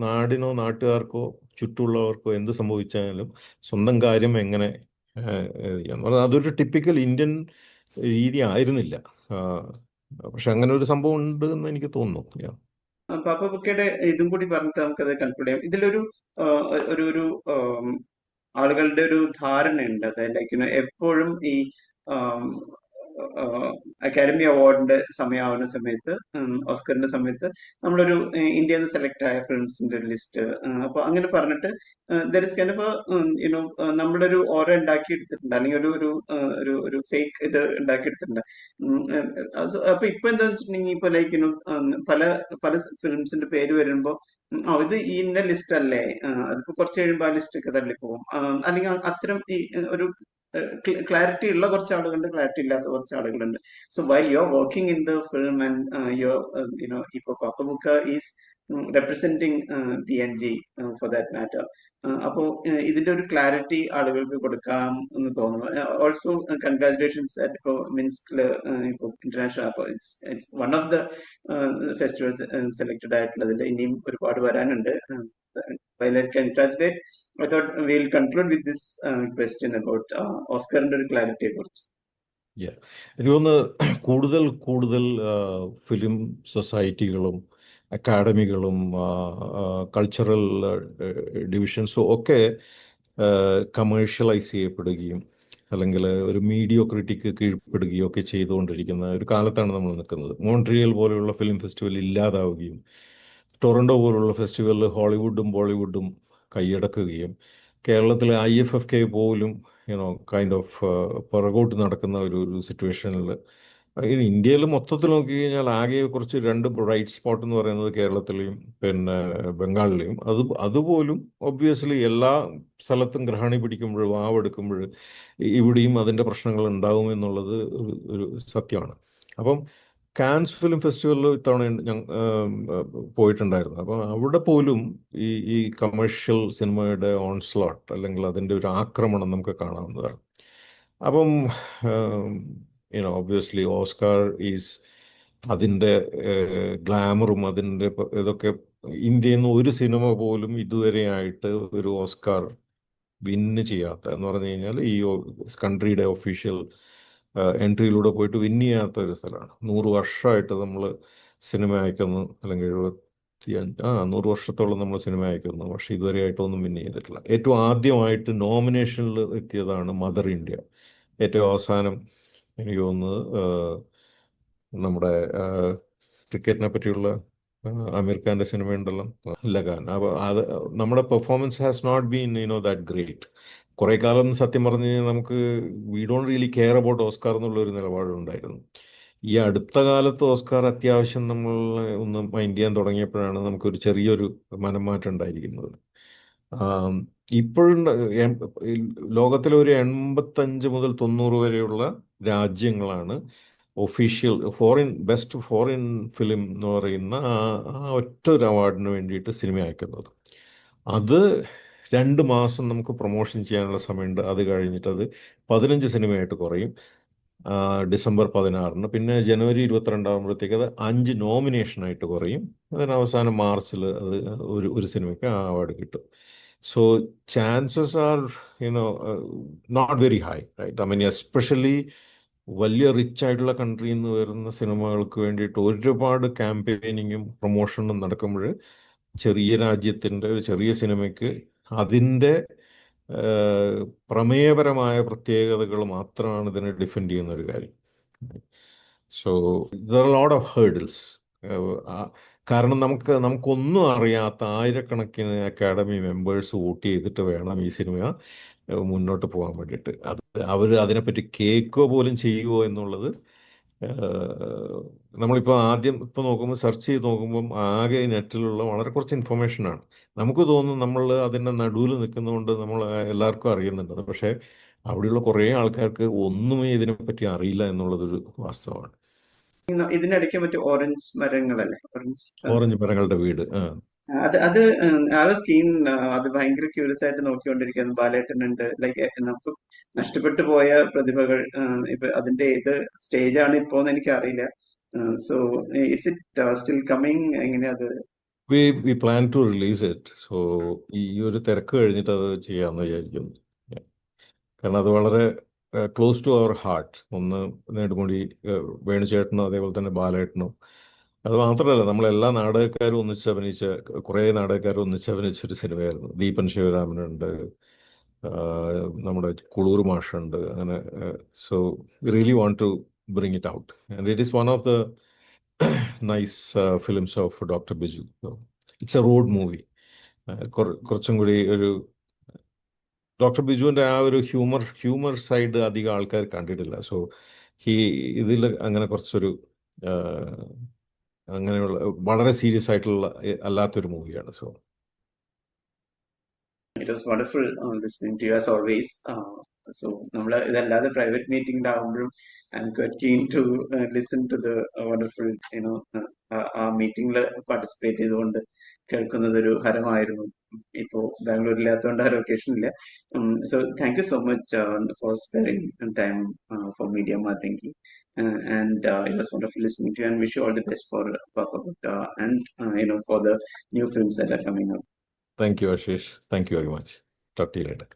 നാടിനോ നാട്ടുകാർക്കോ ചുറ്റുമുള്ളവർക്കോ എന്ത് സംഭവിച്ചാലും സ്വന്തം കാര്യം എങ്ങനെ ചെയ്യാന്ന് പറഞ്ഞാൽ അതൊരു ടിപ്പിക്കൽ ഇന്ത്യൻ രീതി ആയിരുന്നില്ല. പക്ഷെ അങ്ങനെ ഒരു സംഭവം ഉണ്ട് എന്ന് എനിക്ക് തോന്നുന്നു. പാപ്പ ബുക്കയുടെ ഇതും കൂടി പറഞ്ഞിട്ട് നമുക്കത് കൺക്ലൂഡ് ചെയ്യാം. ഇതിലൊരു ആ, ഒരു ആം, ആളുകളുടെ ഒരു ധാരണയുണ്ട്. അതായത് ലൈക്ക് എപ്പോഴും ഈ അക്കാഡമി അവാർഡിന്റെ സമയമാവുന്ന സമയത്ത്, ഓസ്കറിന്റെ സമയത്ത് നമ്മളൊരു ഇന്ത്യയിൽ നിന്ന് സെലക്ട് ആയ ഫിലിംസിന്റെ ഒരു ലിസ്റ്റ്, അപ്പൊ അങ്ങനെ പറഞ്ഞിട്ട് there is kind of you know നമ്മുടെ ഒരു ഓറ ഉണ്ടാക്കിയെടുത്തിട്ടുണ്ട്, അല്ലെങ്കിൽ ഒരു ഫേക്ക് ഇത് ഉണ്ടാക്കിയെടുത്തിട്ടുണ്ട്. അപ്പൊ ഇപ്പൊ എന്താ വെച്ചിട്ടുണ്ടെങ്കിൽ ഇപ്പൊ ലൈക്ക് പല പല ഫിലിംസിന്റെ പേര് വരുമ്പോ ഇത് ഈ ഇന്ന ലിസ്റ്റ് അല്ലേ, അതിപ്പോ കുറച്ച് കഴിയുമ്പോൾ ആ ലിസ്റ്റ് ഒക്കെ തള്ളിപ്പോകും. അല്ലെങ്കിൽ അത്തരം ഈ ഒരു ക്ലാരിറ്റി ഉള്ള കുറച്ച് ആളുകളുണ്ട്, ക്ലാരിറ്റി ഇല്ലാത്ത കുറച്ച് ആളുകളുണ്ട്. So while you are working in the film and your ഇപ്പൊ Papa Buka is representing PNG for that matter. അപ്പോ ഇതിന്റെ ഒരു ക്ലാരിറ്റി ആളുകൾക്ക് കൊടുക്കാം എന്ന് തോന്നുന്നു. ഓൾസോ കൺഗ്രാചുലേഷൻസ് അറ്റ് ഇപ്പോ മിൻസ്കില് ഇപ്പോ ഇന്റർനാഷണൽ, അപ്പൊ it's one of the festivals selected ആയിട്ടുള്ളതിൽ ഇനിയും ഒരുപാട് വരാനുണ്ട്. While I congratulate, I thought we'll conclude with this question about ഓസ്കറിന്റെ ഒരു ക്ലാരിറ്റിയെ കുറിച്ച്. Yeah. എനിക്ക് തോന്നുന്നു കൂടുതൽ കൂടുതൽ ഫിലിം സൊസൈറ്റികളും അക്കാഡമികളും കൾച്ചറൽ ഡിവിഷൻസും ഒക്കെ കമേഴ്ഷ്യലൈസ് ചെയ്യപ്പെടുകയും അല്ലെങ്കിൽ ഒരു മീഡിയോക്രിറ്റിക്ക് കീഴ്പ്പെടുകയും ഒക്കെ ചെയ്തുകൊണ്ടിരിക്കുന്ന ഒരു കാലത്താണ് നമ്മൾ നിൽക്കുന്നത്. മോൺട്രിയൽ പോലെയുള്ള ഫിലിം ഫെസ്റ്റിവൽ ഇല്ലാതാവുകയും ടൊറൻഡോ പോലുള്ള ഫെസ്റ്റിവലിൽ ഹോളിവുഡും ബോളിവുഡും കൈയടക്കുകയും കേരളത്തിലെ IFFK പോലും കൈൻഡ് ഓഫ് പുറകോട്ട് നടക്കുന്ന ഒരു സിറ്റുവേഷനിൽ ഇന്ത്യയിൽ മൊത്തത്തിൽ നോക്കിക്കഴിഞ്ഞാൽ ആകെ കുറച്ച് രണ്ട് ബ്രൈറ്റ് സ്പോട്ട് എന്ന് പറയുന്നത് കേരളത്തിലെയും പിന്നെ ബംഗാളിലെയും, അതുപോലും ഒബ്വിയസ്ലി എല്ലാ സ്ഥലത്തും ഗ്രഹണി പിടിക്കുമ്പോൾ വാവെടുക്കുമ്പോൾ ഇവിടെയും അതിൻ്റെ പ്രശ്നങ്ങൾ ഉണ്ടാവും എന്നുള്ളത് ഒരു സത്യമാണ്. അപ്പം കാൻസ് ഫിലിം ഫെസ്റ്റിവലിൽ ഇത്തവണ ഞാൻ പോയിട്ടുണ്ടായിരുന്നു. അപ്പം അവിടെ പോലും ഈ കമേഴ്ഷ്യൽ സിനിമയുടെ ഓൺസ്ലോട്ട് അല്ലെങ്കിൽ അതിൻ്റെ ഒരു ആക്രമണം നമുക്ക് കാണാവുന്നതാണ്. അപ്പം ഒബ്വിയസ്ലി ഓസ്കാർ ഈസ് അതിൻ്റെ ഗ്ലാമറും അതിൻ്റെ ഇതൊക്കെ ഇന്ത്യയിൽ നിന്ന് ഒരു സിനിമ പോലും ഇതുവരെയായിട്ട് ഒരു ഓസ്കാർ വിന്ന് ചെയ്യാത്ത എന്ന് പറഞ്ഞു കഴിഞ്ഞാൽ ഈ കൺട്രിയുടെ ഒഫീഷ്യൽ എൻട്രിയിലൂടെ പോയിട്ട് വിൻ ചെയ്യാത്ത ഒരു സ്ഥലമാണ്. 100 വർഷമായിട്ട് നമ്മൾ സിനിമ അയക്കുന്നു, അല്ലെങ്കിൽ 100 വർഷത്തോളം നമ്മൾ സിനിമ അയക്കുന്നു, പക്ഷെ ഇതുവരെയായിട്ടൊന്നും വിൻ ചെയ്തിട്ടില്ല. ഏറ്റവും ആദ്യമായിട്ട് നോമിനേഷനിൽ എത്തിയതാണ് മദർ ഇന്ത്യ. ഏറ്റവും അവസാനം എനിക്ക് തോന്നുന്നത് നമ്മുടെ ക്രിക്കറ്റിനെ പറ്റിയുള്ള ആമിർ ഖാൻ്റെ സിനിമയുണ്ടല്ലോ, ലഗാൻ. അപ്പോൾ അത് നമ്മുടെ performance has not been that great. കുറേ കാലം സത്യം പറഞ്ഞു കഴിഞ്ഞാൽ നമുക്ക് we don't really care about Oscar എന്നുള്ളൊരു നിലപാടുണ്ടായിരുന്നു. ഈ അടുത്ത കാലത്ത് ഓസ്കാർ അത്യാവശ്യം നമ്മൾ ഒന്ന് മൈൻഡ് ചെയ്യാൻ തുടങ്ങിയപ്പോഴാണ് നമുക്കൊരു ചെറിയൊരു മനംമാറ്റം ഉണ്ടായിരിക്കുന്നത്. ഇപ്പോഴും ലോകത്തിലെ ഒരു 85 മുതൽ 90 വരെയുള്ള രാജ്യങ്ങളാണ് ഒഫീഷ്യൽ ബെസ്റ്റ് ഫോറിൻ ഫിലിം എന്ന് പറയുന്ന ആ ഒറ്റ ഒരു അവാർഡിന് വേണ്ടിയിട്ട് സിനിമ അയക്കുന്നത്. അത് 2 മാസം നമുക്ക് പ്രൊമോഷൻ ചെയ്യാനുള്ള സമയമുണ്ട്. അത് കഴിഞ്ഞിട്ട് അത് 15 സിനിമയായിട്ട് കുറയും ഡിസംബർ 16-ന്. പിന്നെ ജനുവരി 22 ആകുമ്പോഴത്തേക്ക് അത് 5 നോമിനേഷനായിട്ട് കുറയും. അതിന് അവസാനം മാർച്ചിൽ അത് ഒരു സിനിമയ്ക്ക് ആ അവാർഡ് കിട്ടും. So chances are not very high, right? I mean especially വലിയ റിച്ച് ആയിട്ടുള്ള കൺട്രിയിൽ നിന്ന് വരുന്ന സിനിമകൾക്ക് വേണ്ടിയിട്ട് ഒരുപാട് ക്യാമ്പയിനിങ്ങും പ്രൊമോഷനും നടക്കുമ്പോൾ ചെറിയ രാജ്യത്തിൻ്റെ ഒരു ചെറിയ സിനിമയ്ക്ക് അതിൻ്റെ പ്രമേയപരമായ പ്രത്യേകതകൾ മാത്രമാണ് ഇതിനെ ഡിഫെൻഡ് ചെയ്യുന്ന ഒരു കാര്യം. So there are lot of hurdles. കാരണം നമുക്കൊന്നും അറിയാത്ത ആയിരക്കണക്കിന് അക്കാഡമി മെമ്പേഴ്സ് വോട്ട് ചെയ്തിട്ട് വേണം ഈ സിനിമ മുന്നോട്ട് പോകാൻ വേണ്ടിയിട്ട്. അവർ അതിനെപ്പറ്റി കേൾക്കുക പോലും ചെയ്യുമോ എന്നുള്ളത് നമ്മളിപ്പോൾ ആദ്യം നോക്കുമ്പോൾ സെർച്ച് ചെയ്ത് നോക്കുമ്പം ആകെ നെറ്റിലുള്ള വളരെ കുറച്ച് ഇൻഫർമേഷനാണ്. നമുക്ക് തോന്നും നമ്മൾ അതിൻ്റെ നടുവിൽ നിൽക്കുന്നതുകൊണ്ട് നമ്മൾ എല്ലാവർക്കും അറിയുന്നുണ്ട്, പക്ഷേ അവിടെയുള്ള കുറേ ആൾക്കാർക്ക് ഒന്നുമേ ഇതിനെപ്പറ്റി അറിയില്ല എന്നുള്ളതൊരു വാസ്തവമാണ്. ഇതിനിടയ്ക്ക് മറ്റു ഓറഞ്ച് മരങ്ങളല്ലേ, ഓറഞ്ച് മരങ്ങളുടെ വീട്. അത് ഐ വാസ് കീൻ. അത് ഭയങ്കര ക്യൂരിയസ് ആയിട്ട് നോക്കിക്കൊണ്ടിരിക്കുന്നു. ബാലേട്ടനുണ്ട്, ലൈക്ക് നമുക്ക് നഷ്ടപ്പെട്ടു പോയ പ്രതിഭകൾ. ഇപ്പൊ അതിന്റെ ഏത് സ്റ്റേജ് ആണ് ഇപ്പോന്ന് എനിക്ക് അറിയില്ല. So is it still coming? എങ്ങനെയാ അത്? We plan to release it. So ഈ ഒരു തിരക്ക് കഴിഞ്ഞിട്ട് അത് ചെയ്യാമെന്ന് വിചാരിക്കുന്നു. കാരണം അത് വളരെ ക്ലോസ് ടു അവർ ഹാർട്ട്. ഒന്ന് നെടുമുടി വേണുചേട്ടനും അതേപോലെ തന്നെ ബാലേട്ടനും അത് മാത്രമല്ല നമ്മളെല്ലാ നാടകക്കാരും ഒന്നിച്ച് അഭിനയിച്ച കുറേ നാടകക്കാരും ഒന്നിച്ച് അഭിനയിച്ചൊരു സിനിമയായിരുന്നു. ദീപൻ ശിവരാമനുണ്ട്, നമ്മുടെ കുളൂർ മാഷുണ്ട്, അങ്ങനെ. So really want to bring it out and it is one of the nice films of doctor Biju. It's a road movie. കുറച്ചും കൂടി ഒരു ഡോക്ടർ ബിജുവിൻ്റെ ആ ഒരു ഹ്യൂമർ സൈഡ് അധികം ആൾക്കാർ കണ്ടിട്ടില്ല. സോ ഇതിൽ അങ്ങനെ കുറച്ചൊരു അങ്ങനെയുള്ള വളരെ സീരിയസ് ആയിട്ടുള്ള അല്ലാത്തൊരു മൂവിയാണ്. So It was wonderful listening to you as always. So, നമ്മൾ ഇതല്ലാതെ പ്രൈവറ്റ് മീറ്റിംഗിലാവുമ്പോഴും I'm quite keen to listen to the wonderful uh മീറ്റിംഗിൽ പാർട്ടിസിപ്പേറ്റ് ചെയ്തുകൊണ്ട് കേൾക്കുന്നത് ഒരു ഹരമായിരുന്നു. ഇപ്പോൾ ബാംഗ്ലൂരില്ലാത്തതുകൊണ്ട് ആ ലൊക്കേഷൻ ഇല്ല. So thank you so much for sparing time for media Mathangi. And it was wonderful listening to you, and wish you all the best for Papa Butta and for the new films that are coming up. Thank you, Ashish. Thank you very much. Talk to you later.